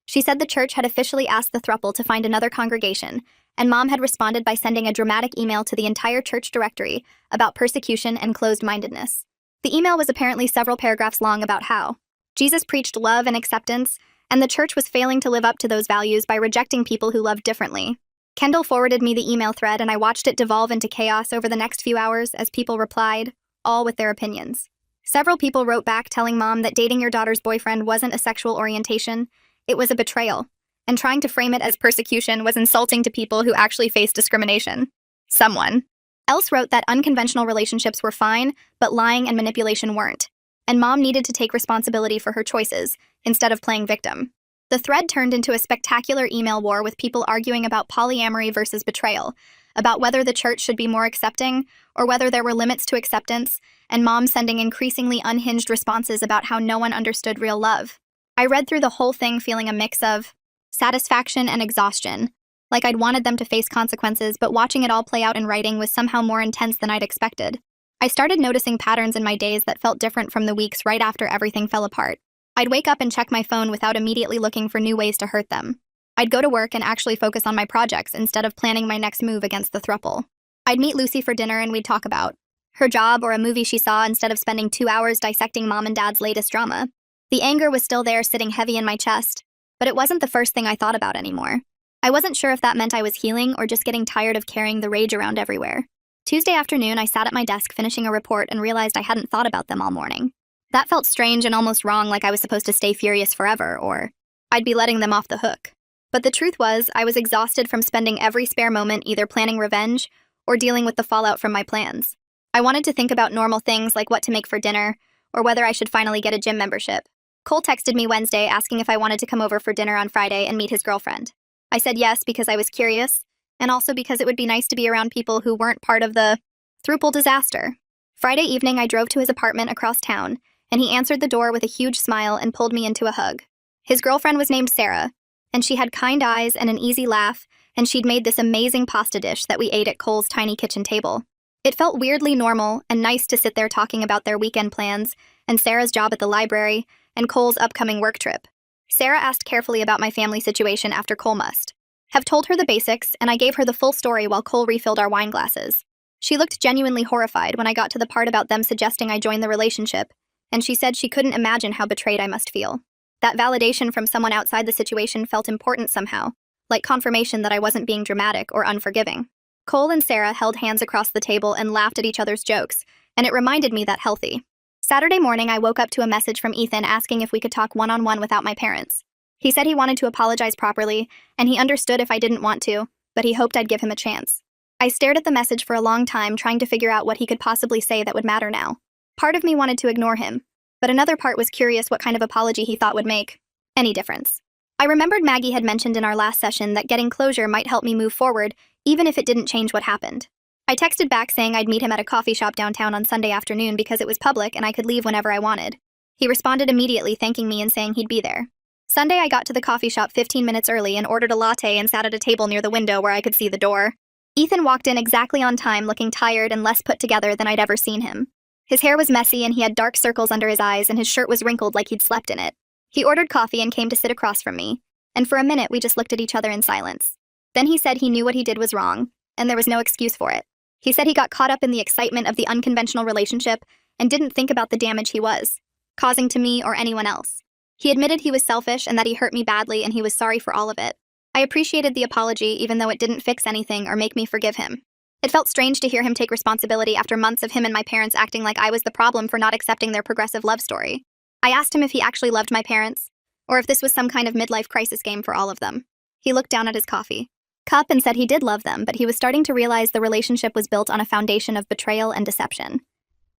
She said the church had officially asked the throuple to find another congregation, and Mom had responded by sending a dramatic email to the entire church directory about persecution and closed-mindedness. The email was apparently several paragraphs long about how Jesus preached love and acceptance, and the church was failing to live up to those values by rejecting people who loved differently. Kendall forwarded me the email thread, and I watched it devolve into chaos over the next few hours as people replied, all with their opinions. Several people wrote back telling Mom that dating your daughter's boyfriend wasn't a sexual orientation, it was a betrayal, and trying to frame it as persecution was insulting to people who actually faced discrimination. Someone else wrote that unconventional relationships were fine, but lying and manipulation weren't, and Mom needed to take responsibility for her choices instead of playing victim. The thread turned into a spectacular email war with people arguing about polyamory versus betrayal, about whether the church should be more accepting or whether there were limits to acceptance, and Mom sending increasingly unhinged responses about how no one understood real love. I read through the whole thing feeling a mix of satisfaction and exhaustion, like I'd wanted them to face consequences, but watching it all play out in writing was somehow more intense than I'd expected. I started noticing patterns in my days that felt different from the weeks right after everything fell apart. I'd wake up and check my phone without immediately looking for new ways to hurt them. I'd go to work and actually focus on my projects instead of planning my next move against the throuple. I'd meet Lucy for dinner and we'd talk about her job or a movie she saw instead of spending 2 hours dissecting Mom and Dad's latest drama. The anger was still there, sitting heavy in my chest, but it wasn't the first thing I thought about anymore. I wasn't sure if that meant I was healing or just getting tired of carrying the rage around everywhere. Tuesday afternoon, I sat at my desk finishing a report and realized I hadn't thought about them all morning. That felt strange and almost wrong, like I was supposed to stay furious forever, or I'd be letting them off the hook. But the truth was, I was exhausted from spending every spare moment either planning revenge or dealing with the fallout from my plans. I wanted to think about normal things like what to make for dinner, or whether I should finally get a gym membership. Cole texted me Wednesday asking if I wanted to come over for dinner on Friday and meet his girlfriend. I said yes because I was curious, and also because it would be nice to be around people who weren't part of the throuple disaster. Friday evening, I drove to his apartment across town, and he answered the door with a huge smile and pulled me into a hug. His girlfriend was named Sarah, and she had kind eyes and an easy laugh, and she'd made this amazing pasta dish that we ate at Cole's tiny kitchen table. It felt weirdly normal and nice to sit there talking about their weekend plans, and Sarah's job at the library, and Cole's upcoming work trip. Sarah asked carefully about my family situation after Cole must have told her the basics, and I gave her the full story while Cole refilled our wine glasses. She looked genuinely horrified when I got to the part about them suggesting I join the relationship, and she said she couldn't imagine how betrayed I must feel. That validation from someone outside the situation felt important somehow, like confirmation that I wasn't being dramatic or unforgiving. Cole and Sarah held hands across the table and laughed at each other's jokes, and it reminded me that healthy. Saturday morning, I woke up to a message from Ethan asking if we could talk one-on-one without my parents. He said he wanted to apologize properly, and he understood if I didn't want to, but he hoped I'd give him a chance. I stared at the message for a long time, trying to figure out what he could possibly say that would matter now. Part of me wanted to ignore him, but another part was curious what kind of apology he thought would make any difference. I remembered Maggie had mentioned in our last session that getting closure might help me move forward, even if it didn't change what happened. I texted back saying I'd meet him at a coffee shop downtown on Sunday afternoon because it was public and I could leave whenever I wanted. He responded immediately, thanking me and saying he'd be there. Sunday, I got to the coffee shop 15 minutes early and ordered a latte and sat at a table near the window where I could see the door. Ethan walked in exactly on time, looking tired and less put together than I'd ever seen him. His hair was messy and he had dark circles under his eyes, and his shirt was wrinkled like he'd slept in it. He ordered coffee and came to sit across from me, and for a minute we just looked at each other in silence. Then he said he knew what he did was wrong, and there was no excuse for it. He said he got caught up in the excitement of the unconventional relationship and didn't think about the damage he was causing to me or anyone else. He admitted he was selfish and that he hurt me badly, and he was sorry for all of it. I appreciated the apology, even though it didn't fix anything or make me forgive him. It felt strange to hear him take responsibility after months of him and my parents acting like I was the problem for not accepting their progressive love story. I asked him if he actually loved my parents, or if this was some kind of midlife crisis game for all of them. He looked down at his coffee cup and said he did love them, but he was starting to realize the relationship was built on a foundation of betrayal and deception.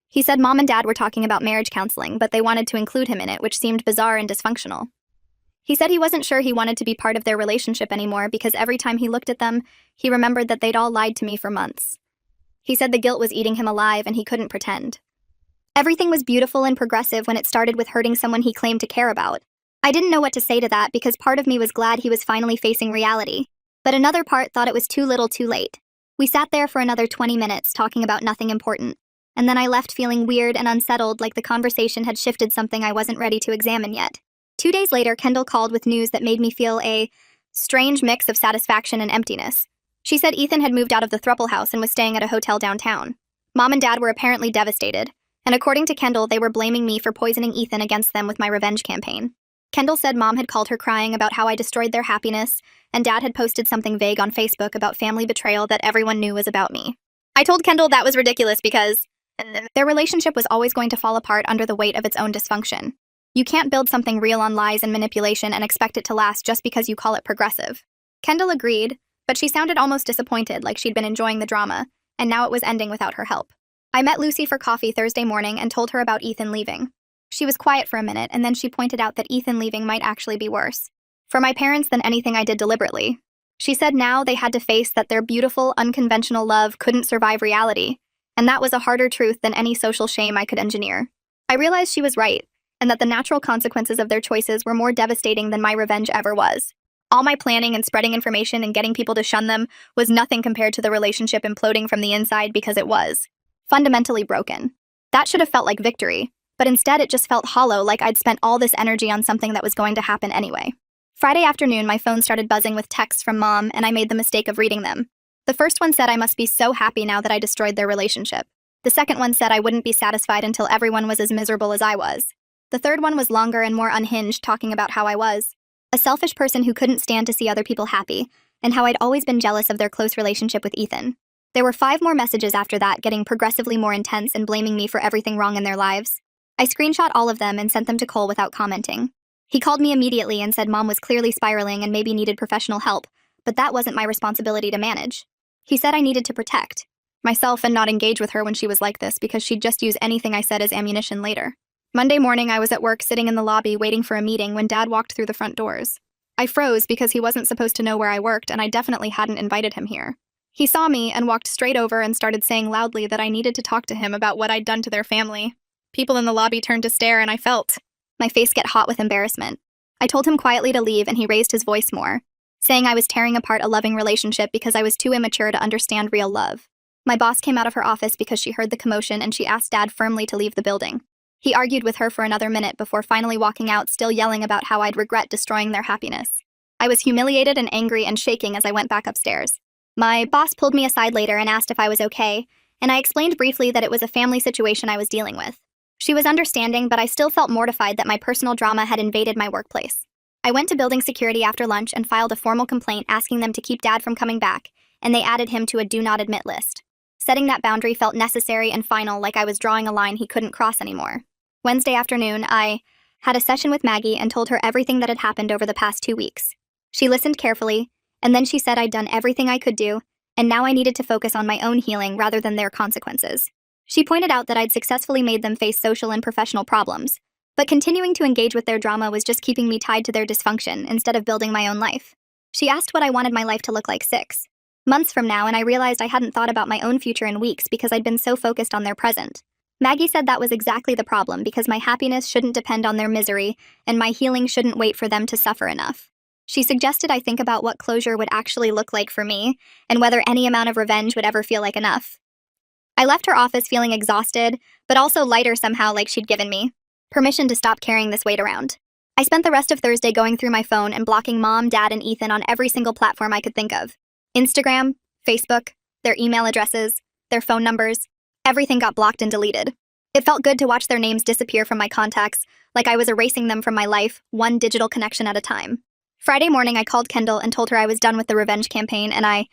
He said Mom and Dad were talking about marriage counseling, but they wanted to include him in it, which seemed bizarre and dysfunctional. He said he wasn't sure he wanted to be part of their relationship anymore because every time he looked at them, he remembered that they'd all lied to me for months. He said the guilt was eating him alive and he couldn't pretend. Everything was beautiful and progressive when it started with hurting someone he claimed to care about. I didn't know what to say to that because part of me was glad he was finally facing reality, but another part thought it was too little too late. We sat there for another 20 minutes talking about nothing important, and then I left feeling weird and unsettled, like the conversation had shifted something I wasn't ready to examine yet. 2 days later, Kendall called with news that made me feel a strange mix of satisfaction and emptiness. She said Ethan had moved out of the throuple house and was staying at a hotel downtown. Mom and Dad were apparently devastated, and according to Kendall, they were blaming me for poisoning Ethan against them with my revenge campaign. Kendall said Mom had called her crying about how I destroyed their happiness, and Dad had posted something vague on Facebook about family betrayal that everyone knew was about me. I told Kendall that was ridiculous because their relationship was always going to fall apart under the weight of its own dysfunction. You can't build something real on lies and manipulation and expect it to last just because you call it progressive. Kendall agreed, but she sounded almost disappointed, like she'd been enjoying the drama, and now it was ending without her help. I met Lucy for coffee Thursday morning and told her about Ethan leaving. She was quiet for a minute, and then she pointed out that Ethan leaving might actually be worse for my parents than anything I did deliberately. She said now they had to face that their beautiful, unconventional love couldn't survive reality, and that was a harder truth than any social shame I could engineer. I realized she was right, and that the natural consequences of their choices were more devastating than my revenge ever was. All my planning and spreading information and getting people to shun them was nothing compared to the relationship imploding from the inside because it was fundamentally broken. That should have felt like victory, but instead it just felt hollow, like I'd spent all this energy on something that was going to happen anyway. Friday afternoon, my phone started buzzing with texts from Mom, and I made the mistake of reading them. The first one said I must be so happy now that I destroyed their relationship. The second one said I wouldn't be satisfied until everyone was as miserable as I was. The third one was longer and more unhinged, talking about how I was a selfish person who couldn't stand to see other people happy, and how I'd always been jealous of their close relationship with Ethan. There were 5 more messages after that, getting progressively more intense and blaming me for everything wrong in their lives. I screenshot all of them and sent them to Cole without commenting. He called me immediately and said Mom was clearly spiraling and maybe needed professional help, but that wasn't my responsibility to manage. He said I needed to protect myself and not engage with her when she was like this because she'd just use anything I said as ammunition later. Monday morning, I was at work sitting in the lobby waiting for a meeting when Dad walked through the front doors. I froze because he wasn't supposed to know where I worked, and I definitely hadn't invited him here. He saw me and walked straight over and started saying loudly that I needed to talk to him about what I'd done to their family. People in the lobby turned to stare, and I felt my face get hot with embarrassment. I told him quietly to leave, and he raised his voice more, saying I was tearing apart a loving relationship because I was too immature to understand real love. My boss came out of her office because she heard the commotion, and she asked Dad firmly to leave the building. He argued with her for another minute before finally walking out, still yelling about how I'd regret destroying their happiness. I was humiliated and angry and shaking as I went back upstairs. My boss pulled me aside later and asked if I was okay, and I explained briefly that it was a family situation I was dealing with. She was understanding, but I still felt mortified that my personal drama had invaded my workplace. I went to building security after lunch and filed a formal complaint asking them to keep Dad from coming back, and they added him to a do not admit list. Setting that boundary felt necessary and final, like I was drawing a line he couldn't cross anymore. Wednesday afternoon, I had a session with Maggie and told her everything that had happened over the past 2 weeks. She listened carefully, and then she said I'd done everything I could do, and now I needed to focus on my own healing rather than their consequences. She pointed out that I'd successfully made them face social and professional problems, but continuing to engage with their drama was just keeping me tied to their dysfunction instead of building my own life. She asked what I wanted my life to look like 6 months from now, and I realized I hadn't thought about my own future in weeks because I'd been so focused on their present. Maggie said that was exactly the problem, because my happiness shouldn't depend on their misery, and my healing shouldn't wait for them to suffer enough. She suggested I think about what closure would actually look like for me, and whether any amount of revenge would ever feel like enough. I left her office feeling exhausted, but also lighter somehow, like she'd given me permission to stop carrying this weight around. I spent the rest of Thursday going through my phone and blocking Mom, Dad, and Ethan on every single platform I could think of. Instagram, Facebook, their email addresses, their phone numbers. Everything got blocked and deleted. It felt good to watch their names disappear from my contacts, like I was erasing them from my life, one digital connection at a time. Friday morning, I called Kendall and told her I was done with the revenge campaign, and I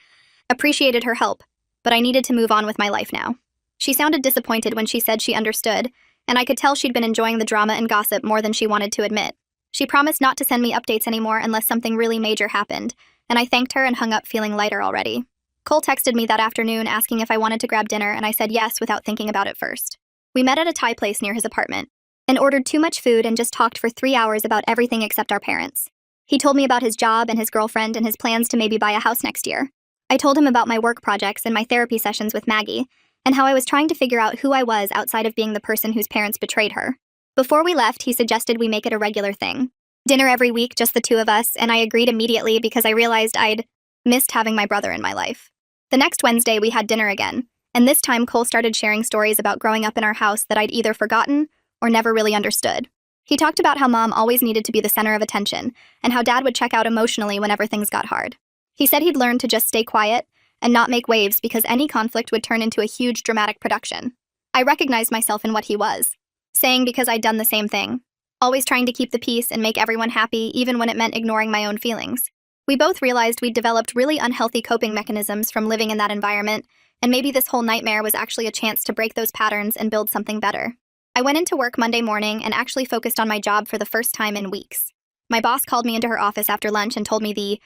appreciated her help, but I needed to move on with my life now. She sounded disappointed when she said she understood, and I could tell she'd been enjoying the drama and gossip more than she wanted to admit. She promised not to send me updates anymore unless something really major happened, and I thanked her and hung up feeling lighter already. Cole texted me that afternoon asking if I wanted to grab dinner, and I said yes without thinking about it first. We met at a Thai place near his apartment and ordered too much food and just talked for 3 hours about everything except our parents. He told me about his job and his girlfriend and his plans to maybe buy a house next year. I told him about my work projects and my therapy sessions with Maggie, and how I was trying to figure out who I was outside of being the person whose parents betrayed her. Before we left, he suggested we make it a regular thing. Dinner every week, just the 2 of us, and I agreed immediately because I realized I'd missed having my brother in my life. The next Wednesday, we had dinner again, and this time Cole started sharing stories about growing up in our house that I'd either forgotten or never really understood. He talked about how Mom always needed to be the center of attention, and how Dad would check out emotionally whenever things got hard. He said he'd learned to just stay quiet and not make waves because any conflict would turn into a huge dramatic production. I recognized myself in what he was saying because I'd done the same thing, always trying to keep the peace and make everyone happy even when it meant ignoring my own feelings. We both realized we'd developed really unhealthy coping mechanisms from living in that environment, and maybe this whole nightmare was actually a chance to break those patterns and build something better. I went into work Monday morning and actually focused on my job for the first time in weeks. My boss called me into her office after lunch and told me the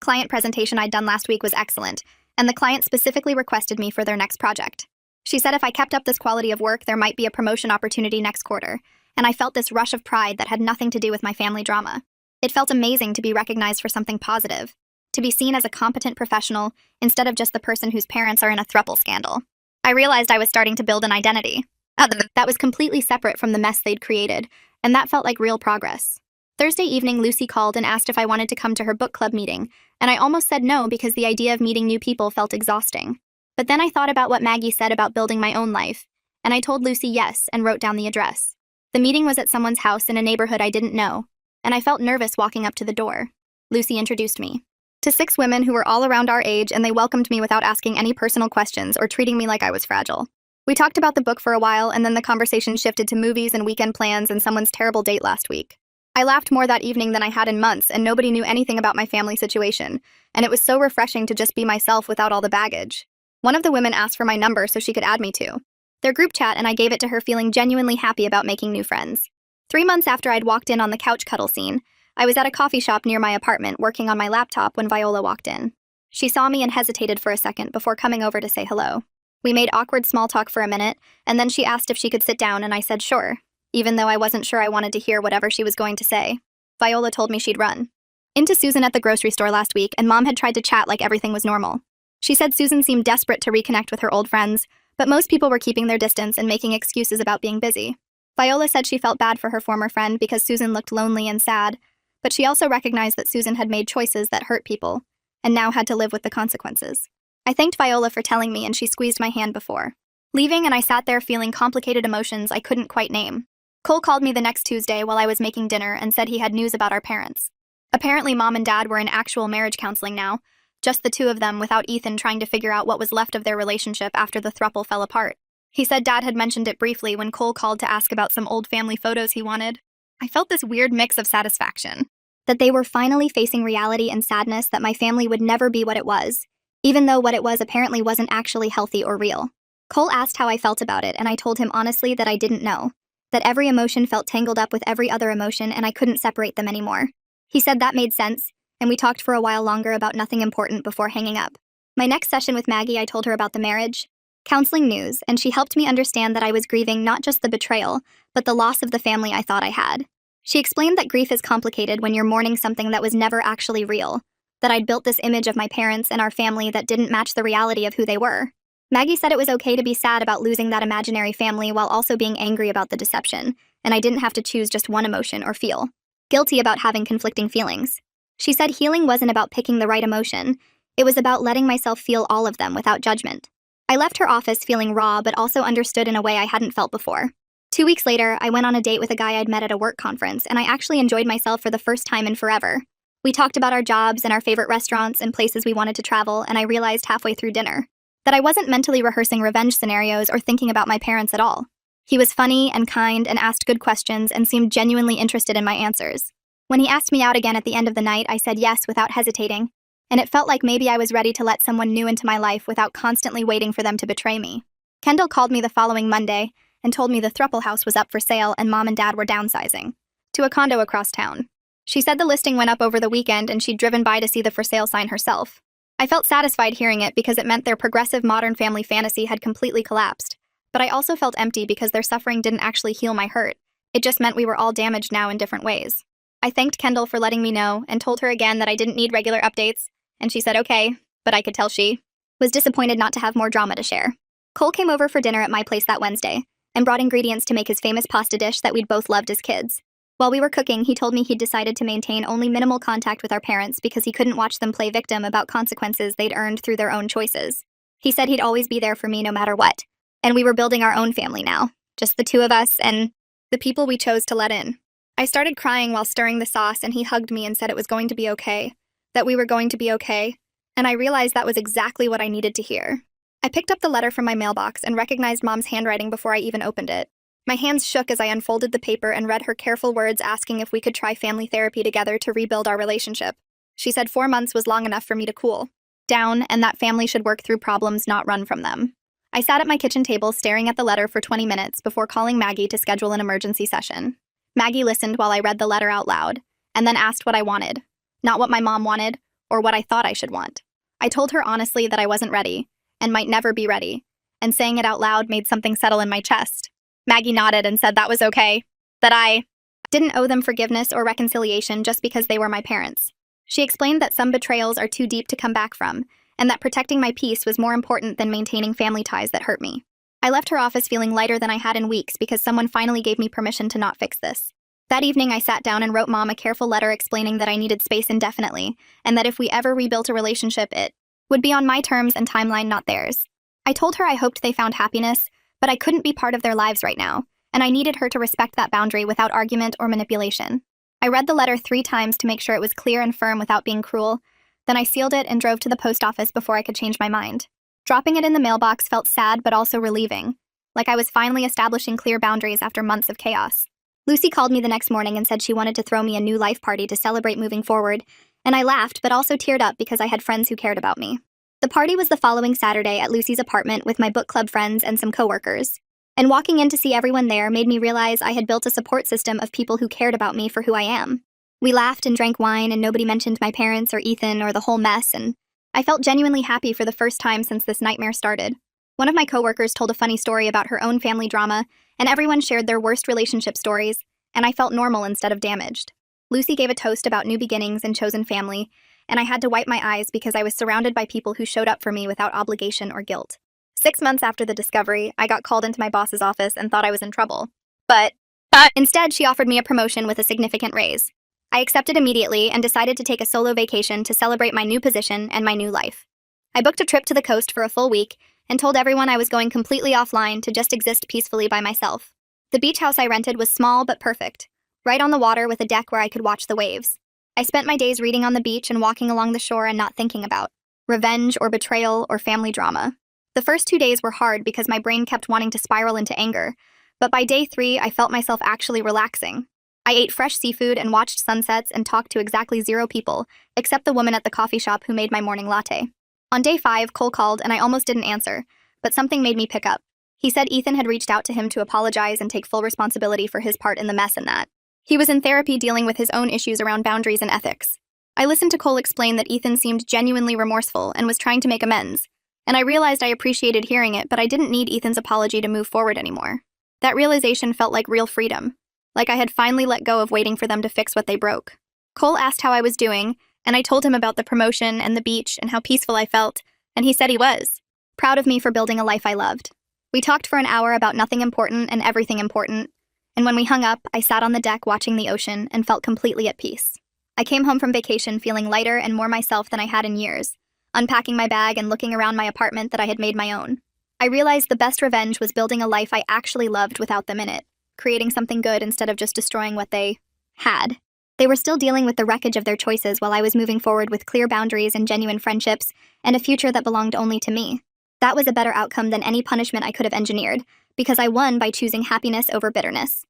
client presentation I'd done last week was excellent, and the client specifically requested me for their next project. She said if I kept up this quality of work, there might be a promotion opportunity next quarter, and I felt this rush of pride that had nothing to do with my family drama. It felt amazing to be recognized for something positive, to be seen as a competent professional instead of just the person whose parents are in a throuple scandal. I realized I was starting to build an identity that was completely separate from the mess they'd created, and that felt like real progress. Thursday evening, Lucy called and asked if I wanted to come to her book club meeting, and I almost said no because the idea of meeting new people felt exhausting. But then I thought about what Maggie said about building my own life, and I told Lucy yes and wrote down the address. The meeting was at someone's house in a neighborhood I didn't know, and I felt nervous walking up to the door. Lucy introduced me to 6 women who were all around our age, and they welcomed me without asking any personal questions or treating me like I was fragile. We talked about the book for a while, and then the conversation shifted to movies and weekend plans and someone's terrible date last week. I laughed more that evening than I had in months, and nobody knew anything about my family situation, and it was so refreshing to just be myself without all the baggage. One of the women asked for my number so she could add me to their group chat, and I gave it to her feeling genuinely happy about making new friends. 3 months after I'd walked in on the couch cuddle scene, I was at a coffee shop near my apartment working on my laptop when Viola walked in. She saw me and hesitated for a second before coming over to say hello. We made awkward small talk for a minute, and then she asked if she could sit down, and I said sure, even though I wasn't sure I wanted to hear whatever she was going to say. Viola told me she'd run into Susan at the grocery store last week, and Mom had tried to chat like everything was normal. She said Susan seemed desperate to reconnect with her old friends, but most people were keeping their distance and making excuses about being busy. Viola said she felt bad for her former friend because Susan looked lonely and sad, but she also recognized that Susan had made choices that hurt people, and now had to live with the consequences. I thanked Viola for telling me, and she squeezed my hand before leaving, and I sat there feeling complicated emotions I couldn't quite name. Cole called me the next Tuesday while I was making dinner and said he had news about our parents. Apparently, Mom and Dad were in actual marriage counseling now, just the 2 of them without Ethan trying to figure out what was left of their relationship after the throuple fell apart. He said Dad had mentioned it briefly when Cole called to ask about some old family photos he wanted. I felt this weird mix of satisfaction that they were finally facing reality and sadness that my family would never be what it was, even though what it was apparently wasn't actually healthy or real. Cole asked how I felt about it, and I told him honestly that I didn't know, that every emotion felt tangled up with every other emotion and I couldn't separate them anymore. He said that made sense, and we talked for a while longer about nothing important before hanging up. My next session with Maggie, I told her about the marriage counseling news, and she helped me understand that I was grieving not just the betrayal, but the loss of the family I thought I had. She explained that grief is complicated when you're mourning something that was never actually real, that I'd built this image of my parents and our family that didn't match the reality of who they were. Maggie said it was okay to be sad about losing that imaginary family while also being angry about the deception, and I didn't have to choose just one emotion or feel guilty about having conflicting feelings. She said healing wasn't about picking the right emotion, it was about letting myself feel all of them without judgment. I left her office feeling raw but also understood in a way I hadn't felt before. 2 weeks later, I went on a date with a guy I'd met at a work conference, and I actually enjoyed myself for the first time in forever. We talked about our jobs and our favorite restaurants and places we wanted to travel, and I realized halfway through dinner that I wasn't mentally rehearsing revenge scenarios or thinking about my parents at all. He was funny and kind and asked good questions and seemed genuinely interested in my answers. When he asked me out again at the end of the night, I said yes without hesitating, and it felt like maybe I was ready to let someone new into my life without constantly waiting for them to betray me. Kendall called me the following Monday and told me the throuple house was up for sale and Mom and Dad were downsizing to a condo across town. She said the listing went up over the weekend and she'd driven by to see the for sale sign herself. I felt satisfied hearing it because it meant their progressive modern family fantasy had completely collapsed, but I also felt empty because their suffering didn't actually heal my hurt. It just meant we were all damaged now in different ways. I thanked Kendall for letting me know and told her again that I didn't need regular updates, and she said okay, but I could tell she was disappointed not to have more drama to share. Cole came over for dinner at my place that Wednesday and brought ingredients to make his famous pasta dish that we'd both loved as kids. While we were cooking, he told me he'd decided to maintain only minimal contact with our parents because he couldn't watch them play victim about consequences they'd earned through their own choices. He said he'd always be there for me no matter what, and we were building our own family now, just the 2 of us and the people we chose to let in. I started crying while stirring the sauce, and he hugged me and said it was going to be okay, that we were going to be okay, and I realized that was exactly what I needed to hear. I picked up the letter from my mailbox and recognized Mom's handwriting before I even opened it. My hands shook as I unfolded the paper and read her careful words asking if we could try family therapy together to rebuild our relationship. She said 4 months was long enough for me to cool down and that family should work through problems, not run from them. I sat at my kitchen table staring at the letter for 20 minutes before calling Maggie to schedule an emergency session. Maggie listened while I read the letter out loud, and then asked what I wanted, not what my mom wanted, or what I thought I should want. I told her honestly that I wasn't ready, and might never be ready, and saying it out loud made something settle in my chest. Maggie nodded and said that was okay, that I didn't owe them forgiveness or reconciliation just because they were my parents. She explained that some betrayals are too deep to come back from, and that protecting my peace was more important than maintaining family ties that hurt me. I left her office feeling lighter than I had in weeks because someone finally gave me permission to not fix this. That evening, I sat down and wrote Mom a careful letter explaining that I needed space indefinitely, and that if we ever rebuilt a relationship, it would be on my terms and timeline, not theirs. I told her I hoped they found happiness, but I couldn't be part of their lives right now, and I needed her to respect that boundary without argument or manipulation. I read the letter 3 times to make sure it was clear and firm without being cruel. Then I sealed it and drove to the post office before I could change my mind. Dropping it in the mailbox felt sad but also relieving, like I was finally establishing clear boundaries after months of chaos. Lucy called me the next morning and said she wanted to throw me a new life party to celebrate moving forward, and I laughed but also teared up because I had friends who cared about me. The party was the following Saturday at Lucy's apartment with my book club friends and some coworkers. And walking in to see everyone there made me realize I had built a support system of people who cared about me for who I am. We laughed and drank wine, and nobody mentioned my parents or Ethan or the whole mess, and I felt genuinely happy for the first time since this nightmare started. One of my coworkers told a funny story about her own family drama, and everyone shared their worst relationship stories, and I felt normal instead of damaged. Lucy gave a toast about new beginnings and chosen family, and I had to wipe my eyes because I was surrounded by people who showed up for me without obligation or guilt. 6 months after the discovery, I got called into my boss's office and thought I was in trouble. But instead, she offered me a promotion with a significant raise. I accepted immediately and decided to take a solo vacation to celebrate my new position and my new life. I booked a trip to the coast for a full week and told everyone I was going completely offline to just exist peacefully by myself. The beach house I rented was small but perfect, right on the water with a deck where I could watch the waves. I spent my days reading on the beach and walking along the shore and not thinking about revenge or betrayal or family drama. The first 2 days were hard because my brain kept wanting to spiral into anger, but by day 3, I felt myself actually relaxing. I ate fresh seafood and watched sunsets and talked to exactly 0 people, except the woman at the coffee shop who made my morning latte. On day 5, Cole called and I almost didn't answer, but something made me pick up. He said Ethan had reached out to him to apologize and take full responsibility for his part in the mess and that he was in therapy dealing with his own issues around boundaries and ethics. I listened to Cole explain that Ethan seemed genuinely remorseful and was trying to make amends, and I realized I appreciated hearing it, but I didn't need Ethan's apology to move forward anymore. That realization felt like real freedom, like I had finally let go of waiting for them to fix what they broke. Cole asked how I was doing, and I told him about the promotion and the beach and how peaceful I felt, and he said he was proud of me for building a life I loved. We talked for an hour about nothing important and everything important, and when we hung up, I sat on the deck watching the ocean and felt completely at peace. I came home from vacation feeling lighter and more myself than I had in years, unpacking my bag and looking around my apartment that I had made my own. I realized the best revenge was building a life I actually loved without them in it, creating something good instead of just destroying what they had. They were still dealing with the wreckage of their choices while I was moving forward with clear boundaries and genuine friendships and a future that belonged only to me. That was a better outcome than any punishment I could have engineered, because I won by choosing happiness over bitterness.